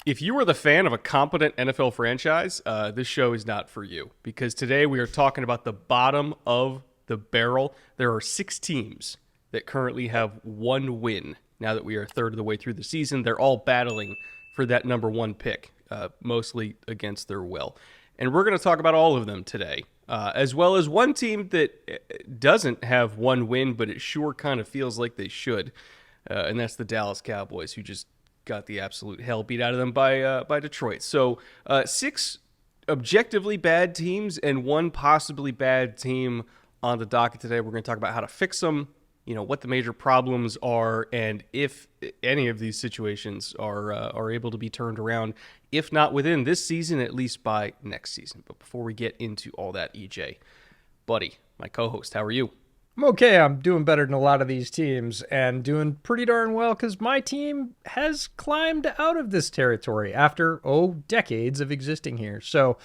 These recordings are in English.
If you are the fan of a competent NFL franchise, this show is not for you because today we are talking about the bottom of the barrel. There are 6 teams that currently have 1 win now that we are a third of the way through the season. They're all battling for that number 1 pick, mostly against their will. And we're going to talk about all of them today, as well as one team that doesn't have 1 win, but it sure kind of feels like they should, and that's the Dallas Cowboys, who just got the absolute hell beat out of them by Detroit. So 6 objectively bad teams and 1 possibly bad team on the docket today. We're going to talk about how to fix them, what the major problems are, and if any of these situations are able to be turned around, if not within this season, at least by next season. But before we get into all that, EJ, buddy, my co-host, how are you? I'm okay. I'm doing better than a lot of these teams and doing pretty darn well because my team has climbed out of this territory after, decades of existing here. So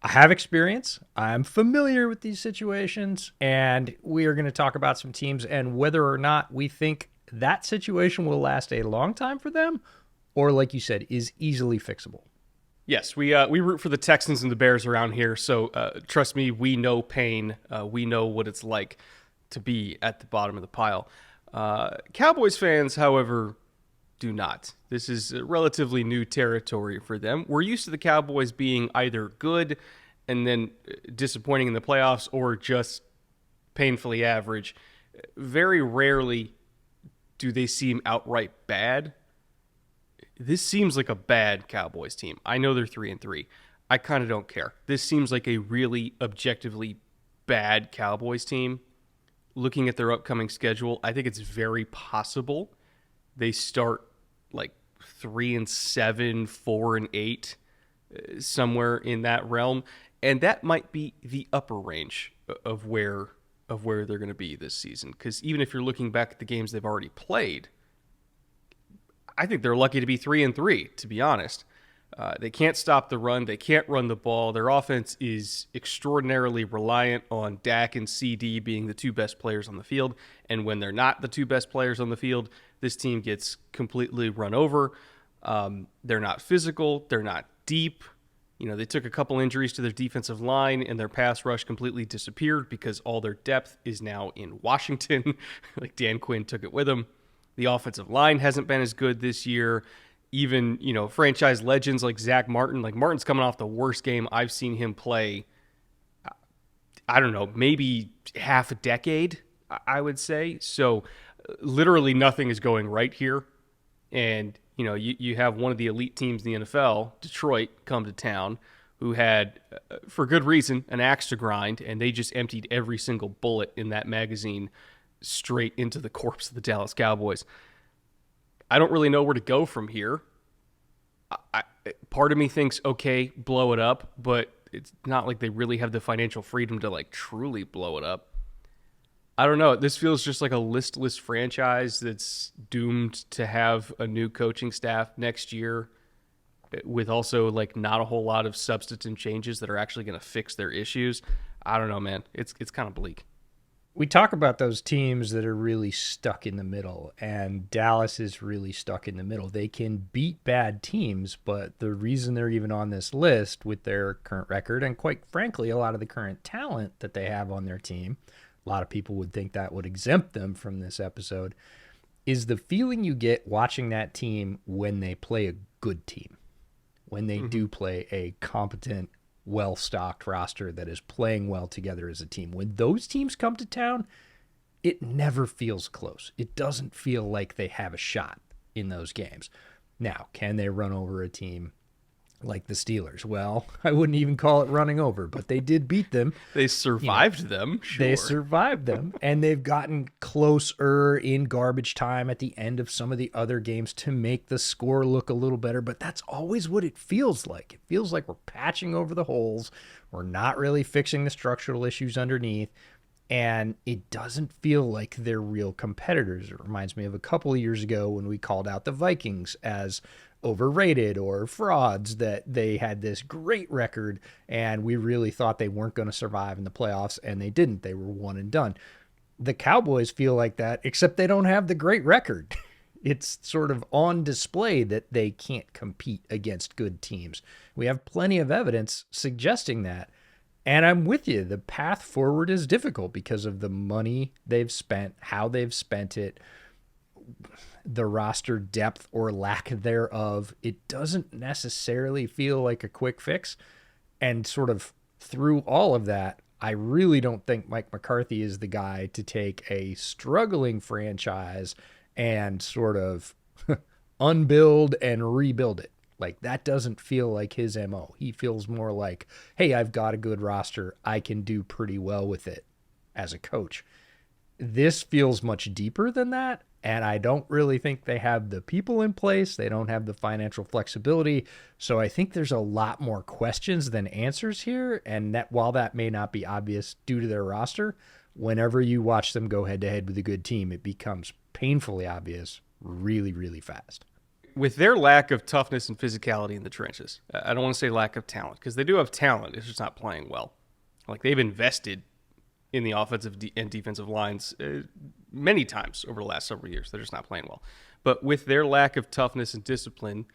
I have experience. I'm familiar with these situations, and we are going to talk about some teams and whether or not we think that situation will last a long time for them or, like you said, is easily fixable. Yes, we root for the Texans and the Bears around here, so trust me, we know pain. We know what it's like to be at the bottom of the pile. Cowboys fans, however, do not. This is relatively new territory for them. We're used to the Cowboys being either good and then disappointing in the playoffs or just painfully average. Very rarely do they seem outright bad. This seems like a bad Cowboys team. I know they're 3-3. I kind of don't care. This seems like a really objectively bad Cowboys team. Looking at their upcoming schedule, I think it's very possible they start like 3-7, 4-8, somewhere in that realm, and that might be the upper range of where they're going to be this season. Because even if you're looking back at the games they've already played, I think they're lucky to be 3-3. To be honest, they can't stop the run. They can't run the ball. Their offense is extraordinarily reliant on Dak and CD being the 2 best players on the field. And when they're not the 2 best players on the field, this team gets completely run over. They're not physical. They're not deep. They took a couple injuries to their defensive line and their pass rush completely disappeared because all their depth is now in Washington. Like Dan Quinn took it with him. The offensive line hasn't been as good this year. Even, franchise legends like Zach Martin. Like, Martin's coming off the worst game I've seen him play, I don't know, maybe half a decade, I would say. So, literally nothing is going right here. And, you have one of the elite teams in the NFL, Detroit, come to town, who had, for good reason, an axe to grind, and they just emptied every single bullet in that magazine straight into the corpse of the Dallas Cowboys. I don't really know where to go from here. Part of me thinks, okay, blow it up, but it's not like they really have the financial freedom to like truly blow it up. I don't know. This feels just like a listless franchise that's doomed to have a new coaching staff next year with also like not a whole lot of substantive changes that are actually going to fix their issues. I don't know, man. It's kind of bleak. We talk about those teams that are really stuck in the middle, and Dallas is really stuck in the middle. They can beat bad teams, but the reason they're even on this list with their current record, and quite frankly, a lot of the current talent that they have on their team, a lot of people would think that would exempt them from this episode, is the feeling you get watching that team when they play a good team, when they do play a competent, well-stocked roster that is playing well together as a team. When those teams come to town, it never feels close. It doesn't feel like they have a shot in those games. Now, can they run over a team like the Steelers? Well, I wouldn't even call it running over, but they did beat them. They survived them, sure. They survived them, and they've gotten closer in garbage time at the end of some of the other games to make the score look a little better, but that's always what it feels like. It feels like we're patching over the holes. We're not really fixing the structural issues underneath, and it doesn't feel like they're real competitors. It reminds me of a couple of years ago when we called out the Vikings as overrated or frauds, that they had this great record and we really thought they weren't going to survive in the playoffs, and they didn't. They were one and done. The Cowboys feel like that, except they don't have the great record. It's sort of on display that they can't compete against good teams. We have plenty of evidence suggesting that. And I'm with you. The path forward is difficult because of the money they've spent, how they've spent it, the roster depth or lack thereof. It doesn't necessarily feel like a quick fix. And sort of through all of that, I really don't think Mike McCarthy is the guy to take a struggling franchise and sort of unbuild and rebuild it. Like, that doesn't feel like his MO. He feels more like, hey, I've got a good roster. I can do pretty well with it as a coach. This feels much deeper than that, and I don't really think they have the people in place. They don't have the financial flexibility. So I think there's a lot more questions than answers here, and that while that may not be obvious due to their roster, whenever you watch them go head-to-head with a good team, it becomes painfully obvious really, really fast. With their lack of toughness and physicality in the trenches, I don't want to say lack of talent, because they do have talent. It's just not playing well. Like, they've invested in the offensive and defensive lines many times over the last several years. They're just not playing well. But with their lack of toughness and discipline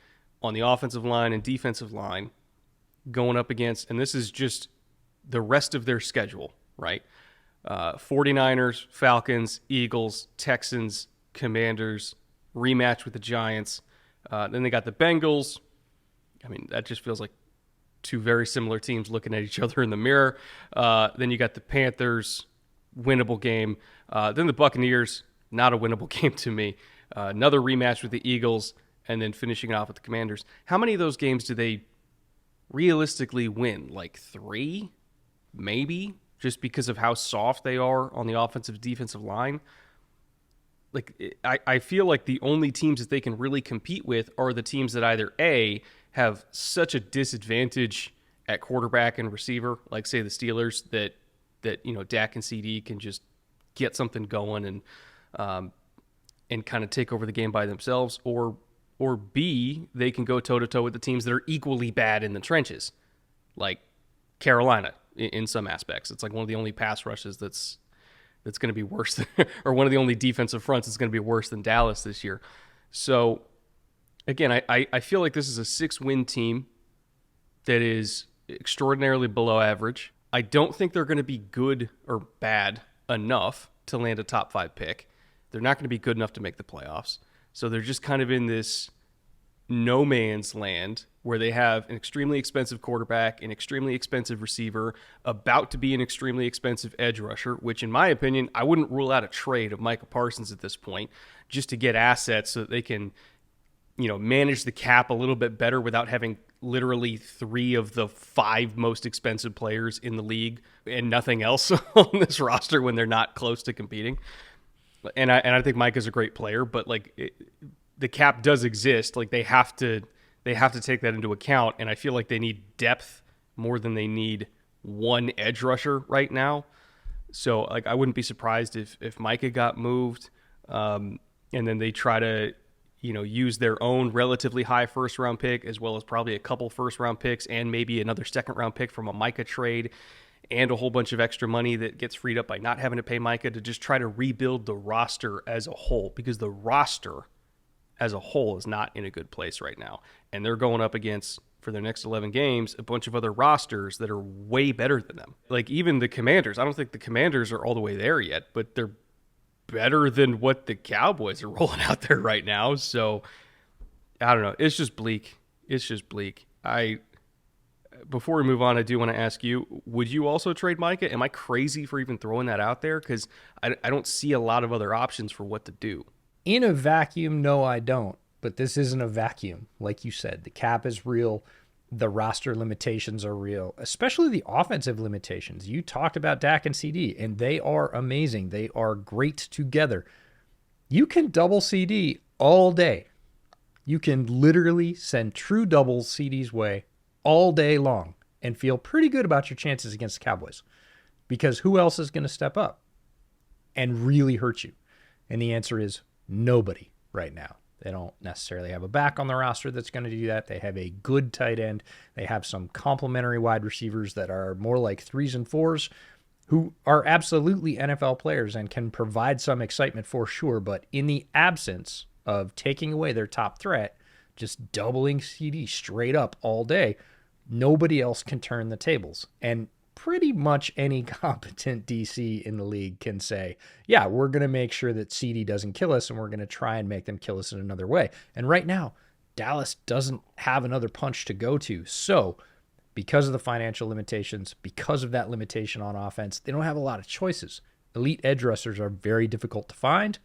on the offensive line and defensive line going up against, and this is just the rest of their schedule, right? 49ers, Falcons, Eagles, Texans, Commanders, rematch with the Giants. Then they got the Bengals. I mean, that just feels like two very similar teams looking at each other in the mirror. Then you got the Panthers, winnable game. Then the Buccaneers, not a winnable game to me. Another rematch with the Eagles, and then finishing it off with the Commanders. How many of those games do they realistically win? Like 3? Maybe? Just because of how soft they are on the offensive defensive line? Like, I feel like the only teams that they can really compete with are the teams that either A, have such a disadvantage at quarterback and receiver, like say the Steelers, that Dak and CD can just get something going and kind of take over the game by themselves, or B, they can go toe to toe with the teams that are equally bad in the trenches, like Carolina in some aspects. It's like one of the only pass rushes that's going to be worse than, or one of the only defensive fronts that's going to be worse than Dallas this year. So again, I feel like this is a 6-win team that is extraordinarily below average. I don't think they're going to be good or bad enough to land a top 5 pick. They're not going to be good enough to make the playoffs. So they're just kind of in this no man's land where they have an extremely expensive quarterback, an extremely expensive receiver, about to be an extremely expensive edge rusher, which in my opinion, I wouldn't rule out a trade of Micah Parsons at this point just to get assets so that they can, manage the cap a little bit better without having literally 3 of the 5 most expensive players in the league and nothing else on this roster when they're not close to competing. And I think Micah's a great player, but the cap does exist. Like, they have to take that into account, and I feel like they need depth more than they need one edge rusher right now. So I wouldn't be surprised if Micah got moved, and then they try to use their own relatively high first round pick, as well as probably a couple first round picks and maybe another second round pick from a Micah trade, and a whole bunch of extra money that gets freed up by not having to pay Micah, to just try to rebuild the roster as a whole, because the roster as a whole is not in a good place right now. And they're going up against, for their next 11 games, a bunch of other rosters that are way better than them. Like, even the Commanders, I don't think the Commanders are all the way there yet, but they're better than what the Cowboys are rolling out there right now. So, I don't know. It's just bleak. Before we move on, I do want to ask you, would you also trade Micah? Am I crazy for even throwing that out there? Because I don't see a lot of other options for what to do. In a vacuum, no, I don't. But this isn't a vacuum. Like you said, the cap is real. The roster limitations are real, especially the offensive limitations. You talked about Dak and CD, and they are amazing. They are great together. You can double CD all day. You can literally send true doubles CD's way all day long and feel pretty good about your chances against the Cowboys, because who else is going to step up and really hurt you? And the answer is nobody right now. They don't necessarily have a back on the roster that's going to do that. They have a good tight end. They have some complementary wide receivers that are more like 3s and 4s, who are absolutely NFL players and can provide some excitement for sure. But in the absence of taking away their top threat, just doubling CD straight up all day, nobody else can turn the tables. And pretty much any competent DC in the league can say, yeah, we're going to make sure that CD doesn't kill us, and we're going to try and make them kill us in another way. And right now, Dallas doesn't have another punch to go to. So because of the financial limitations, because of that limitation on offense, they don't have a lot of choices. Elite edge rushers are very difficult to find,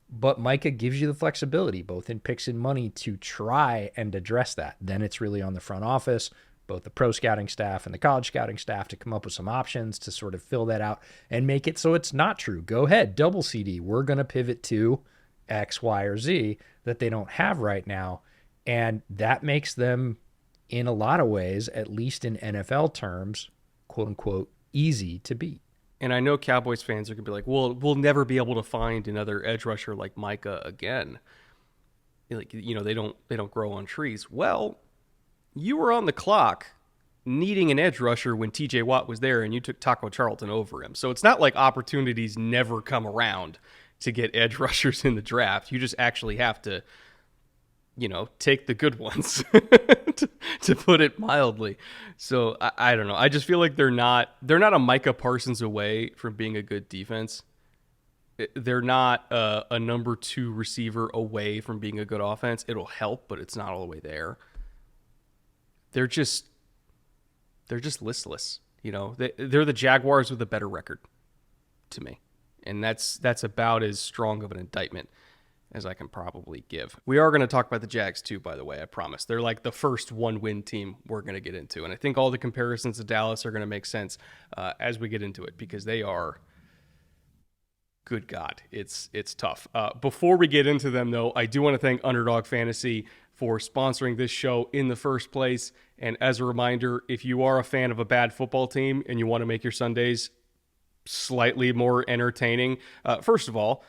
but Micah gives you the flexibility, both in picks and money, to try and address that. Then it's really on the front office, both the pro scouting staff and the college scouting staff, to come up with some options to sort of fill that out and make it so it's not true. Go ahead, double CD. We're going to pivot to X, Y, or Z that they don't have right now. And that makes them, in a lot of ways, at least in NFL terms, quote unquote, easy to beat. And I know Cowboys fans are going to be like, well, we'll never be able to find another edge rusher like Micah again. Like, you know, they don't grow on trees. Well, you were on the clock needing an edge rusher when TJ Watt was there, and you took Taco Charlton over him. So it's not like opportunities never come around to get edge rushers in the draft. You just actually have to, you know, take the good ones, to put it mildly. So I don't know. I just feel like they're not a Micah Parsons away from being a good defense. They're not a number 2 receiver away from being a good offense. It'll help, but it's not all the way there. They're just listless. You know, they're the Jaguars with a better record to me. And that's about as strong of an indictment as I can probably give. We are going to talk about the Jags too, by the way, I promise. They're like the first 1-win team we're going to get into. And I think all the comparisons to Dallas are going to make sense as we get into it, because they are, good God, it's tough. Before we get into them, though, I do want to thank Underdog Fantasy for sponsoring this show in the first place. And as a reminder, if you are a fan of a bad football team and you want to make your Sundays slightly more entertaining, first of all,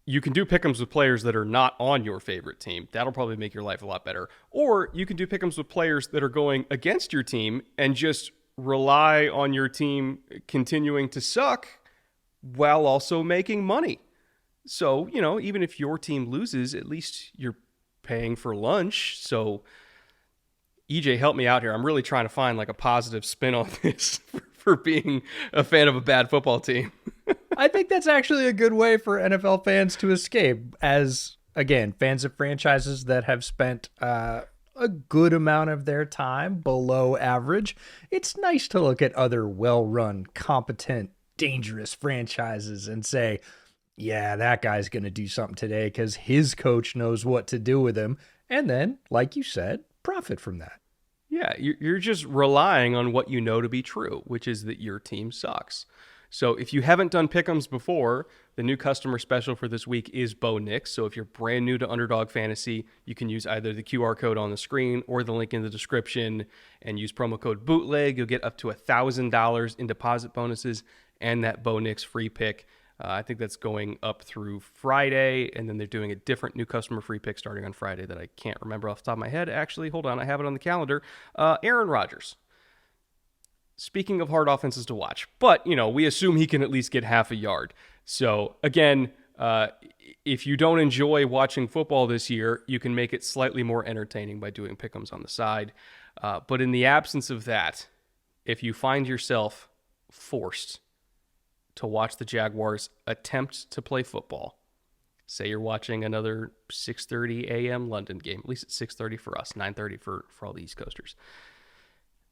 you can do pick'ems with players that are not on your favorite team. That'll probably make your life a lot better. Or you can do pick'ems with players that are going against your team and just rely on your team continuing to suck while also making money. So, you know, even if your team loses, at least you're paying for lunch. So, EJ, help me out here. I'm really trying to find like a positive spin on this for being a fan of a bad football team. I think that's actually a good way for NFL fans to escape, as, again, fans of franchises that have spent a good amount of their time below average. It's nice to look at other well-run, competent, dangerous franchises and say, yeah, that guy's going to do something today because his coach knows what to do with him. And then, like you said, profit from that. Yeah, you're just relying on what you know to be true, which is that your team sucks. So if you haven't done pick'ems before, the new customer special for this week is Bo Nix. So if you're brand new to Underdog Fantasy, you can use either the QR code on the screen or the link in the description and use promo code BOOTLEG. You'll get up to $1,000 in deposit bonuses and that Bo Nix free pick. I think that's going up through Friday, and then they're doing a different new customer free pick starting on Friday that I can't remember off the top of my head. Actually, hold on, I have it on the calendar. Aaron Rodgers. Speaking of hard offenses to watch, but, you know, we assume he can at least get half a yard. So, again, if you don't enjoy watching football this year, you can make it slightly more entertaining by doing pick'ems on the side. But in the absence of that, if you find yourself forced to watch the Jaguars attempt to play football, say you're watching another 6:30 a.m. London game, at least it's 6:30 for us, 9:30 for all the East Coasters,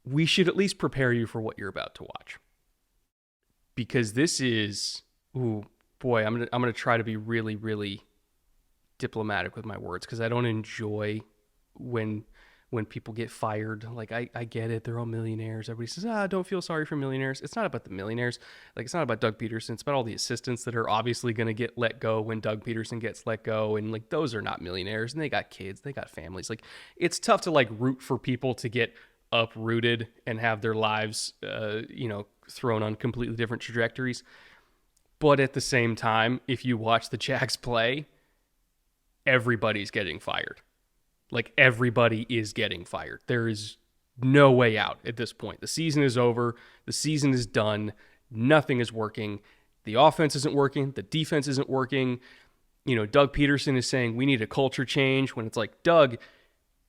we should at least prepare you for what you're about to watch. Because this is, ooh, boy, I'm gonna try to be really, really diplomatic with my words, because I don't enjoy when people get fired. Like, I get it, they're all millionaires. Everybody says, don't feel sorry for millionaires. It's not about the millionaires. Like, it's not about Doug Peterson. It's about all the assistants that are obviously going to get let go when Doug Peterson gets let go. And, like, those are not millionaires. And they got kids. They got families. Like, it's tough to, like, root for people to get uprooted and have their lives, thrown on completely different trajectories. But at the same time, if you watch the Jags play, everybody's getting fired. Like, everybody is getting fired. There is no way out at this point. The season is over. The season is done. Nothing is working. The offense isn't working. The defense isn't working. Doug Peterson is saying we need a culture change when it's like, Doug,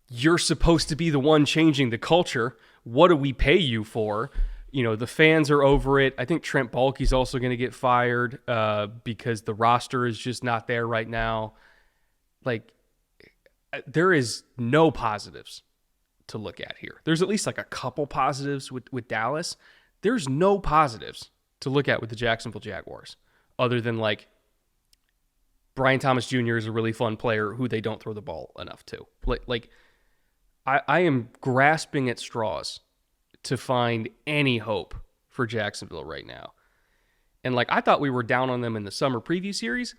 you're supposed to be the one changing the culture. What do we pay you for? The fans are over it. I think Trent Baalke's also going to get fired because the roster is just not there right now. Like, there is no positives to look at here. There's at least like a couple positives with Dallas. There's no positives to look at with the Jacksonville Jaguars other than like Brian Thomas Jr. is a really fun player who they don't throw the ball enough to. Like I am grasping at straws to find any hope for Jacksonville right now. And like I thought we were down on them in the summer preview series.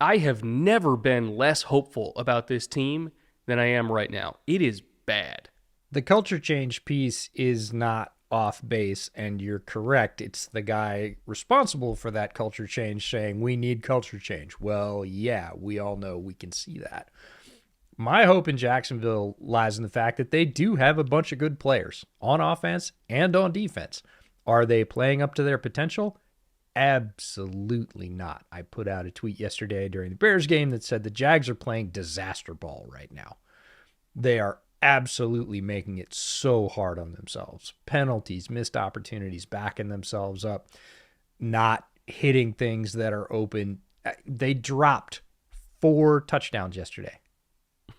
I have never been less hopeful about this team than I am right now. It is bad. The culture change piece is not off base, and you're correct. It's the guy responsible for that culture change saying we need culture change. Well, yeah, we all know we can see that. My hope in Jacksonville lies in the fact that they do have a bunch of good players on offense and on defense. Are they playing up to their potential? Absolutely not. I put out a tweet yesterday during the Bears game that said the Jags are playing disaster ball right now. They are absolutely making it so hard on themselves. Penalties, missed opportunities, backing themselves up, not hitting things that are open. They dropped 4 touchdowns yesterday.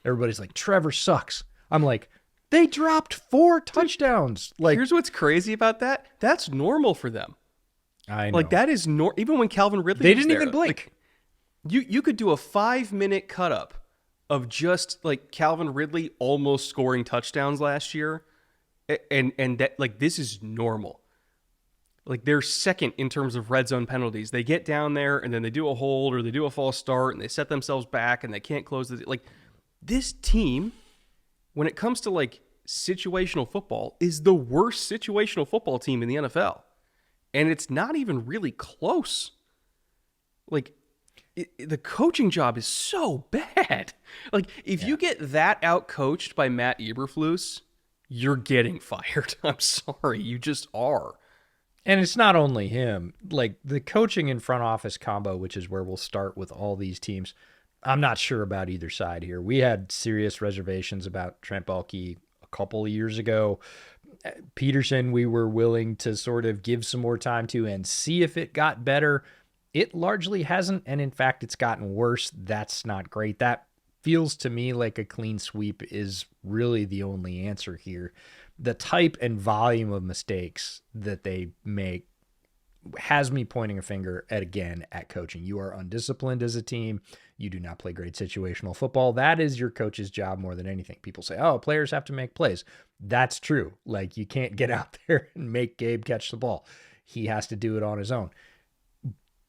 Everybody's like, Trevor sucks. I'm like, they dropped 4 touchdowns. Like, here's what's crazy about that. That's normal for them. I know. Like, that is even when Calvin Ridley they was didn't there, even blink. Like, you could do a 5-minute cut up of just like Calvin Ridley almost scoring touchdowns last year, and that like this is normal. Like they're second in terms of red zone penalties. They get down there and then they do a hold or they do a false start and they set themselves back and they can't close the like. This team, when it comes to like situational football, is the worst situational football team in the NFL. And it's not even really close. Like, the coaching job is so bad. Like, if you get that out-coached by Matt Eberflus, you're getting fired. I'm sorry. You just are. And it's not only him. Like, the coaching and front office combo, which is where we'll start with all these teams, I'm not sure about either side here. We had serious reservations about Trent Baalke a couple of years ago. Peterson, we were willing to sort of give some more time to and see if it got better. It largely hasn't, and in fact, it's gotten worse. That's not great. That feels to me like a clean sweep is really the only answer here. The type and volume of mistakes that they make has me pointing a finger at coaching. You are undisciplined as a team. You do not play great situational football. That is your coach's job more than anything. People say, oh, players have to make plays. That's true. Like, you can't get out there and make Gabe catch the ball. He has to do it on his own.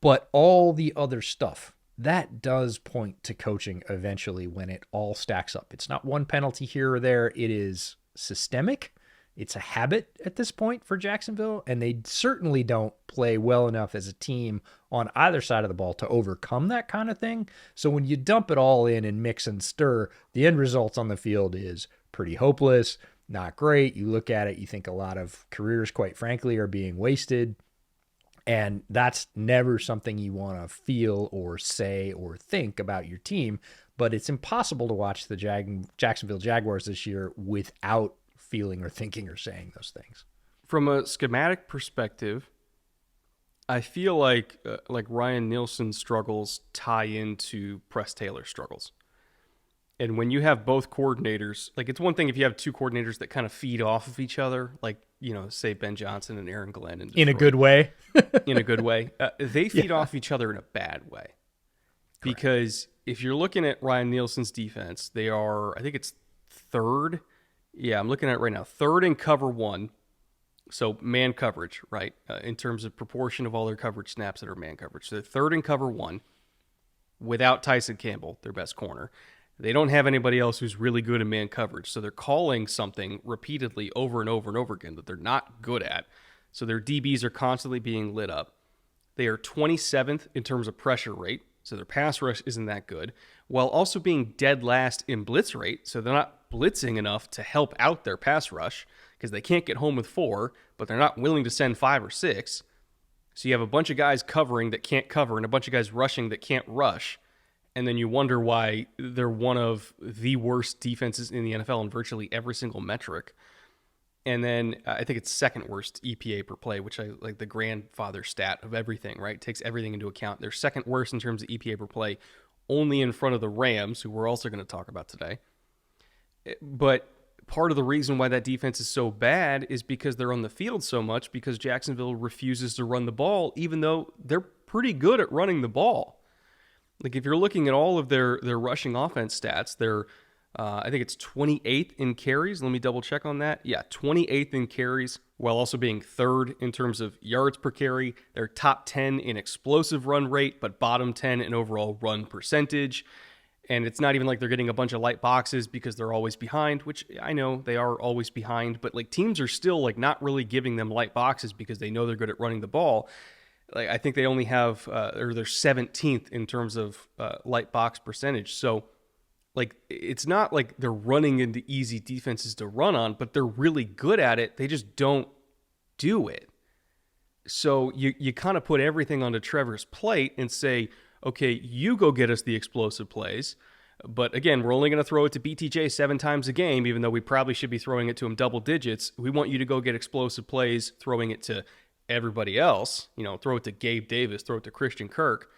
But all the other stuff, that does point to coaching eventually when it all stacks up. It's not one penalty here or there. It is systemic. It's a habit at this point for Jacksonville, and they certainly don't play well enough as a team on either side of the ball to overcome that kind of thing. So when you dump it all in and mix and stir, the end result on the field is pretty hopeless, not great. You look at it, you think a lot of careers, quite frankly, are being wasted, and that's never something you want to feel or say or think about your team, but it's impossible to watch the Jacksonville Jaguars this year without feeling or thinking or saying those things. From a schematic perspective, I feel like Ryan Nielsen's struggles tie into Press Taylor's struggles. And when you have both coordinators, like, it's one thing if you have two coordinators that kind of feed off of each other, like, say Ben Johnson and Aaron Glenn. In a good way. In a good way. They feed off each other in a bad way. Correct. Because if you're looking at Ryan Nielsen's defense, they are, I think it's third. Yeah, I'm looking at it right now. Third in cover one. So man coverage, right? In terms of proportion of all their coverage snaps that are man coverage. So they're third in cover one without Tyson Campbell, their best corner. They don't have anybody else who's really good in man coverage. So they're calling something repeatedly over and over and over again that they're not good at. So their DBs are constantly being lit up. They are 27th in terms of pressure rate. So their pass rush isn't that good, while also being dead last in blitz rate. So they're not blitzing enough to help out their pass rush because they can't get home with 4, but they're not willing to send 5 or 6. So you have a bunch of guys covering that can't cover and a bunch of guys rushing that can't rush. And then you wonder why they're one of the worst defenses in the NFL in virtually every single metric. And then I think it's second worst EPA per play, which I like the grandfather stat of everything, right? Takes everything into account. They're second worst in terms of EPA per play, only in front of the Rams, who we're also going to talk about today. But part of the reason why that defense is so bad is because they're on the field so much, because Jacksonville refuses to run the ball, even though they're pretty good at running the ball. Like if you're looking at all of their rushing offense stats, they're I think it's 28th in carries. Let me double check on that. Yeah, 28th in carries, while also being third in terms of yards per carry. They're top 10 in explosive run rate, but bottom 10 in overall run percentage. And it's not even like they're getting a bunch of light boxes because they're always behind, which I know they are always behind, but like teams are still like not really giving them light boxes because they know they're good at running the ball. Like I think they only have, or they're 17th in terms of light box percentage. So like it's not like they're running into easy defenses to run on, but they're really good at it. They just don't do it. So you kind of put everything onto Trevor's plate and say, okay, you go get us the explosive plays. But again, we're only going to throw it to BTJ 7 times a game, even though we probably should be throwing it to him double digits. We want you to go get explosive plays, throwing it to everybody else. You know, throw it to Gabe Davis, throw it to Christian Kirk.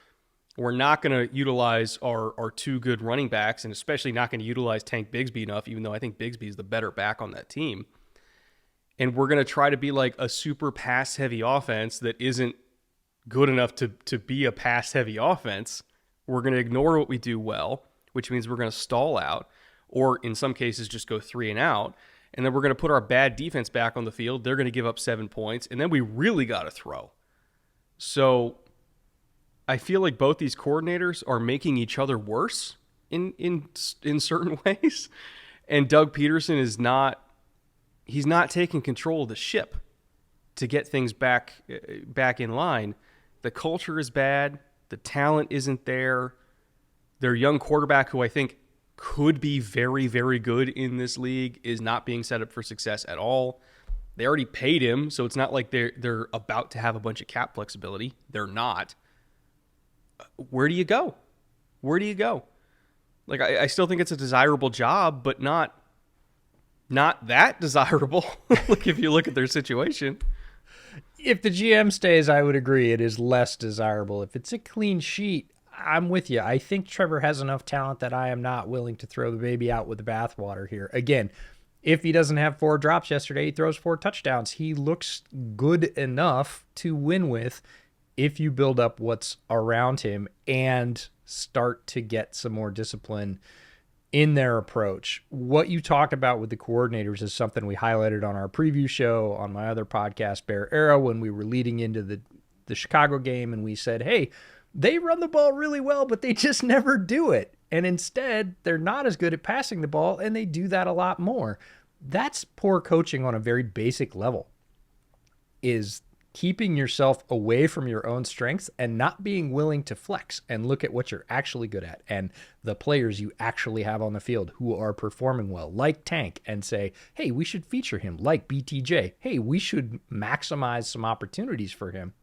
We're not going to utilize our 2 good running backs, and especially not going to utilize Tank Bigsby enough, even though I think Bigsby is the better back on that team. And we're going to try to be like a super pass-heavy offense that isn't good enough to be a pass-heavy offense. We're going to ignore what we do well, which means we're going to stall out, or in some cases just go 3 and out. And then we're going to put our bad defense back on the field. They're going to give up 7 points, and then we really got to throw. So I feel like both these coordinators are making each other worse in certain ways. And Doug Peterson is not taking control of the ship to get things back in line. The culture is bad. The talent isn't there. Their young quarterback, who I think could be very, very good in this league, is not being set up for success at all. They already paid him, so it's not like they're about to have a bunch of cap flexibility. They're not. Where do you go? Where do you go? Like, I still think it's a desirable job, but not that desirable. Like, if you look at their situation. If the GM stays, I would agree it is less desirable. If it's a clean sheet, I'm with you. I think Trevor has enough talent that I am not willing to throw the baby out with the bathwater here. Again, if he doesn't have 4 drops yesterday, he throws 4 touchdowns. He looks good enough to win with if you build up what's around him and start to get some more discipline in their approach. What you talked about with the coordinators is something we highlighted on our preview show on my other podcast, Bear Era, when we were leading into the Chicago game, and we said, hey, they run the ball really well, but they just never do it. And instead, they're not as good at passing the ball, and they do that a lot more. That's poor coaching on a very basic level, is keeping yourself away from your own strengths and not being willing to flex and look at what you're actually good at and the players you actually have on the field who are performing well, like Tank, and say, hey, we should feature him, like BTJ. Hey, we should maximize some opportunities for him.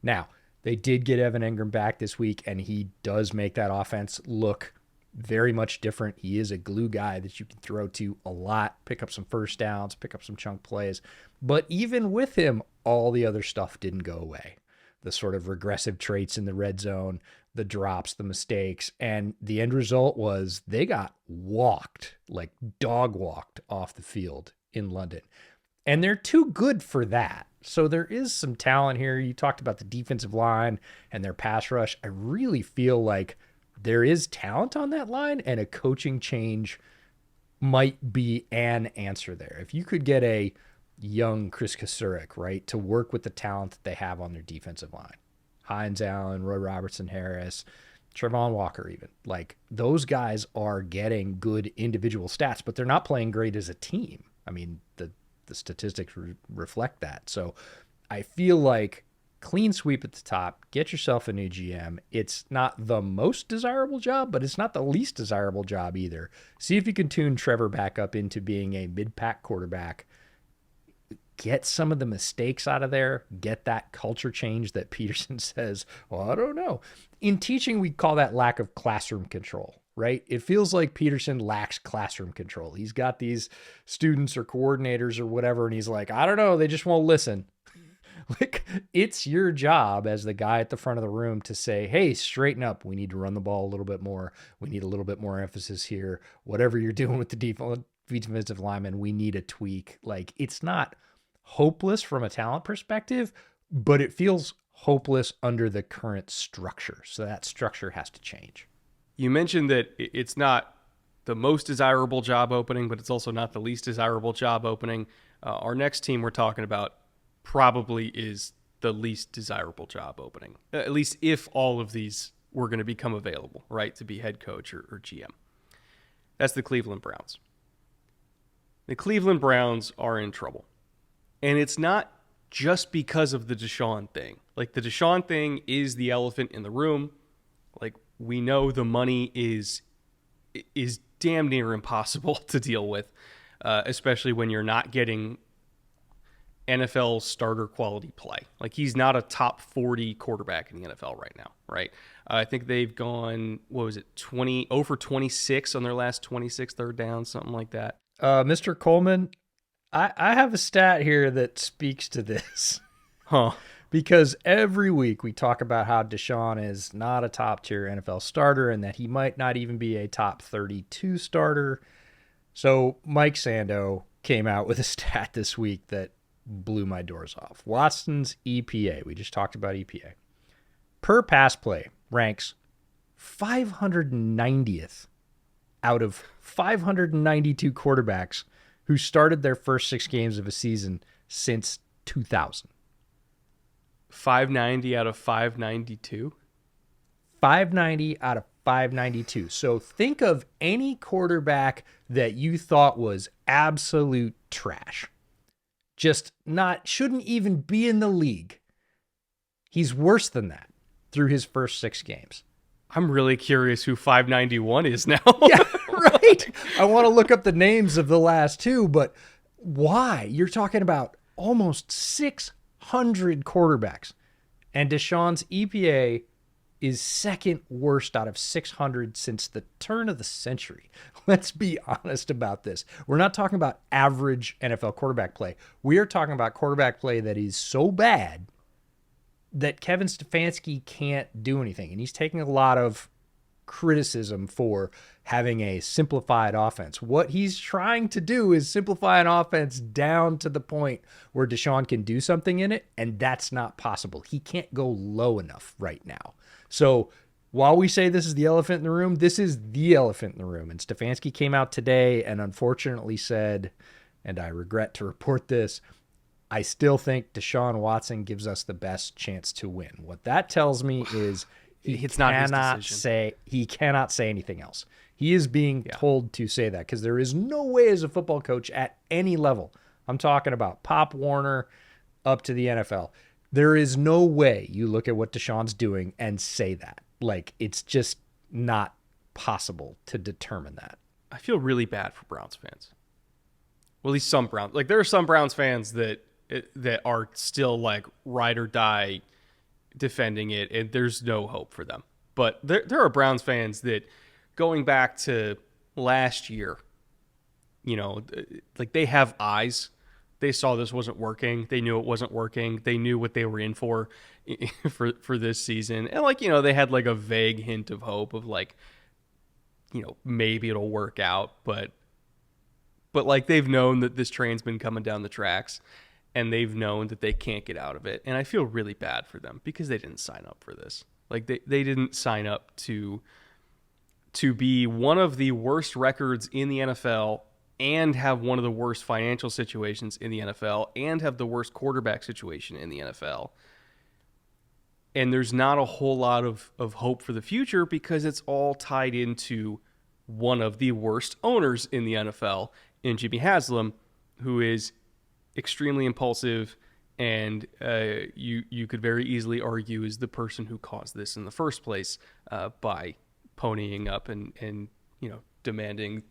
Now, they did get Evan Engram back this week, and he does make that offense look very much different. He is a glue guy that you can throw to a lot, pick up some first downs, pick up some chunk plays. But even with him, all the other stuff didn't go away. The sort of regressive traits in the red zone, the drops, the mistakes, and the end result was they got walked, like dog walked off the field in London. And they're too good for that. So there is some talent here. You talked about the defensive line and their pass rush. I really feel like there is talent on that line, and a coaching change might be an answer there. If you could get a young Chris Kasurik, right, to work with the talent that they have on their defensive line, Hines Allen, Roy Robertson Harris, Trevon Walker even, like those guys are getting good individual stats, but they're not playing great as a team. I mean, the statistics reflect that. So I feel like clean sweep at the top, get yourself a new GM. It's not the most desirable job, but it's not the least desirable job either. See if you can tune Trevor back up into being a mid-pack quarterback. get some of the mistakes out of there, get that culture change that Peterson says, well, I don't know. In teaching, we call that lack of classroom control, right? It feels like Peterson lacks classroom control. He's got these students or coordinators or whatever, and he's like, I don't know, they just won't listen. Like, it's your job as the guy at the front of the room to say, hey, straighten up. We need to run the ball a little bit more. We need a little bit more emphasis here. Whatever you're doing with the defensive lineman, we need a tweak. Like, it's not hopeless from a talent perspective, but it feels hopeless under the current structure. So that structure has to change. You mentioned that it's not the most desirable job opening, but it's also not the least desirable job opening. Our next team we're talking about probably is the least desirable job opening, at least if all of these were going to become available, right, to be head coach or GM. That's the Cleveland Browns. The Cleveland Browns are in trouble. And it's not just because of the Deshaun thing. Like, the Deshaun thing is the elephant in the room. Like, we know the money is damn near impossible to deal with, especially when you're not getting NFL starter quality play. Like, he's not a top 40 quarterback in the NFL right now, right? I think they've gone, 0 for 26 on their last 26 third downs, something like that. Mr. Coleman, I have a stat here that speaks to this. Huh. Because every week we talk about how Deshaun is not a top-tier NFL starter and that he might not even be a top 32 starter. So Mike Sando came out with a stat this week that blew my doors off. Watson's EPA, we just talked about EPA, per pass play ranks 590th out of 592 quarterbacks who started their first 6 games of a season since 2000. 590 out of 592? 590 out of 592. So think of any quarterback that you thought was absolute trash. Just shouldn't even be in the league. He's worse than that through his first 6 games. I'm really curious who 591 is now. Yeah, right. I want to look up the names of the last 2, but why? You're talking about almost 600 quarterbacks. And Deshaun's EPA is second worst out of 600 since the turn of the century. Let's be honest about this. We're not talking about average NFL quarterback play. We are talking about quarterback play that is so bad that Kevin Stefanski can't do anything. And he's taking a lot of criticism for having a simplified offense. What he's trying to do is simplify an offense down to the point where Deshaun can do something in it, and that's not possible. He can't go low enough right now. So while we say this is the elephant in the room, this is the elephant in the room. And Stefanski came out today and unfortunately said, and I regret to report this, I still think Deshaun Watson gives us the best chance to win. What that tells me is he cannot say anything else. He is being told to say that because there is no way as a football coach at any level, I'm talking about Pop Warner up to the NFL, there is no way you look at what Deshaun's doing and say that. Like, it's just not possible to determine that. I feel really bad for Browns fans. Well, at least some Browns. Like, there are some Browns fans that are still like ride or die defending it, and there's no hope for them. But there are Browns fans that, going back to last year, like, they have eyes. They saw this wasn't working. They knew it wasn't working. They knew what they were in for this season. And, like, they had like a vague hint of hope of like, maybe it'll work out. But like, they've known that this train's been coming down the tracks, and they've known that they can't get out of it. And I feel really bad for them because they didn't sign up for this. Like, they didn't sign up to be one of the worst records in the NFL and have one of the worst financial situations in the NFL and have the worst quarterback situation in the NFL. And there's not a whole lot of hope for the future because it's all tied into one of the worst owners in the NFL, in Jimmy Haslam, who is extremely impulsive, and you could very easily argue is the person who caused this in the first place by ponying up and demanding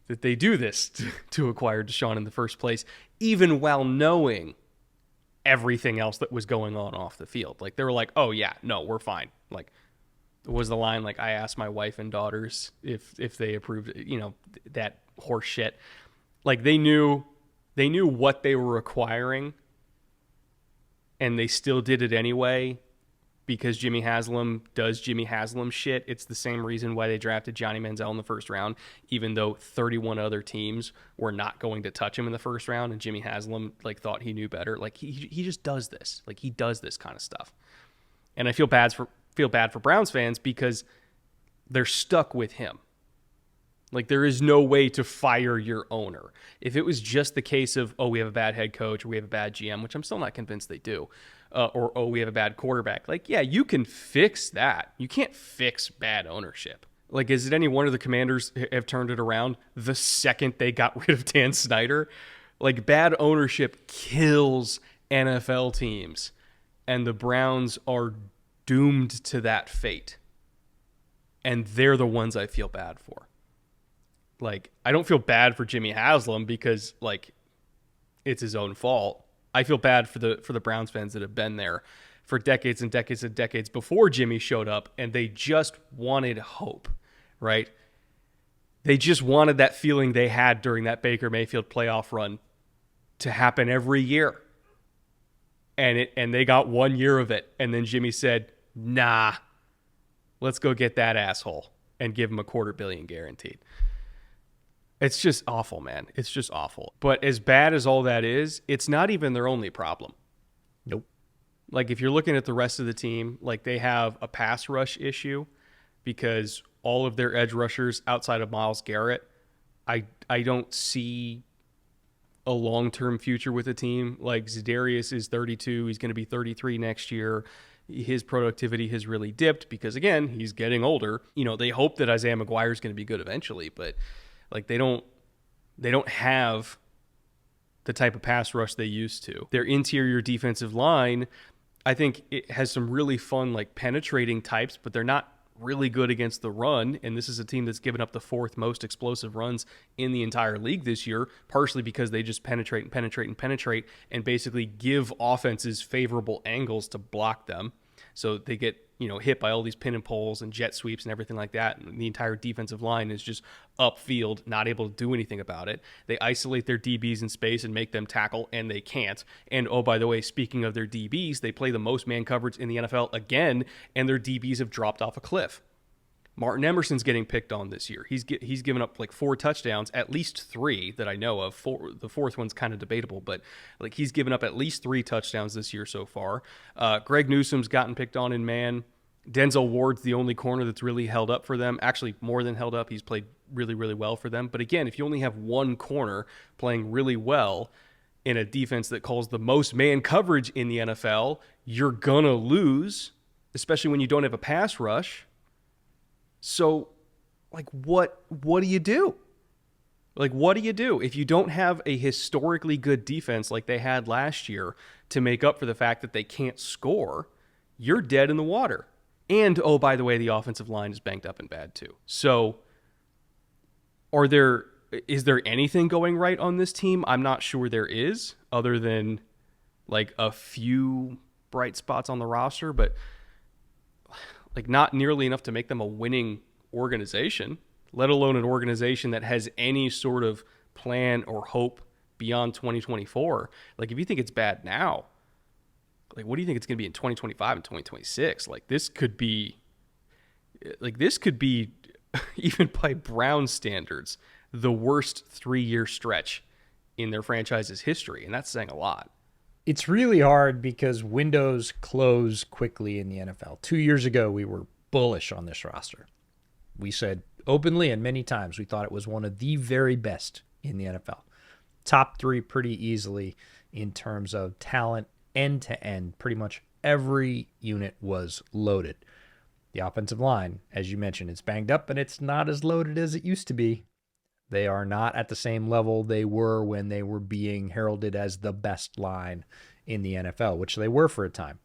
that they do this to acquire Deshaun in the first place, even while knowing everything else that was going on off the field. Like, they were like, oh yeah, no, we're fine. Like, was the line, like, I asked my wife and daughters if they approved, that horse shit. Like, they knew what they were acquiring, and they still did it anyway because Jimmy Haslam does Jimmy Haslam shit. It's the same reason why they drafted Johnny Manziel in the first round, even though 31 other teams were not going to touch him in the first round, and Jimmy Haslam thought he knew better. Like, he just does this. Like, he does this kind of stuff. And I feel bad for Browns fans because they're stuck with him. Like, there is no way to fire your owner. If it was just the case of, oh, we have a bad head coach, or we have a bad GM, which I'm still not convinced they do, or, oh, we have a bad quarterback. Like, yeah, you can fix that. You can't fix bad ownership. Like, is it any wonder the Commanders have turned it around the second they got rid of Dan Snyder? Like, bad ownership kills NFL teams, and the Browns are doomed to that fate. And they're the ones I feel bad for. Like, I don't feel bad for Jimmy Haslam because, like, it's his own fault. I feel bad for the Browns fans that have been there for decades and decades and decades before Jimmy showed up, and they just wanted hope, right? They just wanted that feeling they had during that Baker Mayfield playoff run to happen every year. And they got 1 year of it, and then Jimmy said, nah, let's go get that asshole and give him a $250 million guaranteed. It's just awful, man. It's just awful. But as bad as all that is, it's not even their only problem. Nope. Like, if you're looking at the rest of the team, like, they have a pass rush issue because all of their edge rushers outside of Myles Garrett, I don't see a long-term future with the team. Like, Za'Darius is 32. He's going to be 33 next year. His productivity has really dipped because, again, he's getting older. They hope that Isaiah McGuire is going to be good eventually, but like, they don't have the type of pass rush they used to. Their interior defensive line, I think it has some really fun, like, penetrating types, but they're not really good against the run. And this is a team that's given up the 4th most explosive runs in the entire league this year, partially because they just penetrate and basically give offenses favorable angles to block them. So they get, hit by all these pin and pulls and jet sweeps and everything like that. And the entire defensive line is just upfield, not able to do anything about it. They isolate their DBs in space and make them tackle, and they can't. And, oh, by the way, speaking of their DBs, they play the most man coverage in the NFL again, and their DBs have dropped off a cliff. Martin Emerson's getting picked on this year. He's given up like 4 touchdowns, at least 3 that I know of. The 4th one's kind of debatable, but like, he's given up at least 3 touchdowns this year so far. Greg Newsome's gotten picked on in man. Denzel Ward's the only corner that's really held up for them. Actually, more than held up. He's played really, really well for them. But again, if you only have one corner playing really well in a defense that calls the most man coverage in the NFL, you're gonna lose, especially when you don't have a pass rush. So, like, what do you do? Like, what do you do if you don't have a historically good defense like they had last year to make up for the fact that they can't score? You're dead in the water. And, oh, by the way, the offensive line is banged up and bad too. So, is there anything going right on this team? I'm not sure there is, other than like a few bright spots on the roster, but like, not nearly enough to make them a winning organization, let alone an organization that has any sort of plan or hope beyond 2024. Like, if you think it's bad now, like, what do you think it's going to be in 2025 and 2026? Like, this could be even by Brown standards, the worst 3-year stretch in their franchise's history. And that's saying a lot. It's really hard because windows close quickly in the NFL. 2 years ago, we were bullish on this roster. We said openly and many times we thought it was one of the very best in the NFL. Top 3 pretty easily in terms of talent, end to end. Pretty much every unit was loaded. The offensive line, as you mentioned, it's banged up, and it's not as loaded as it used to be. They are not at the same level they were when they were being heralded as the best line in the NFL, which they were for a time.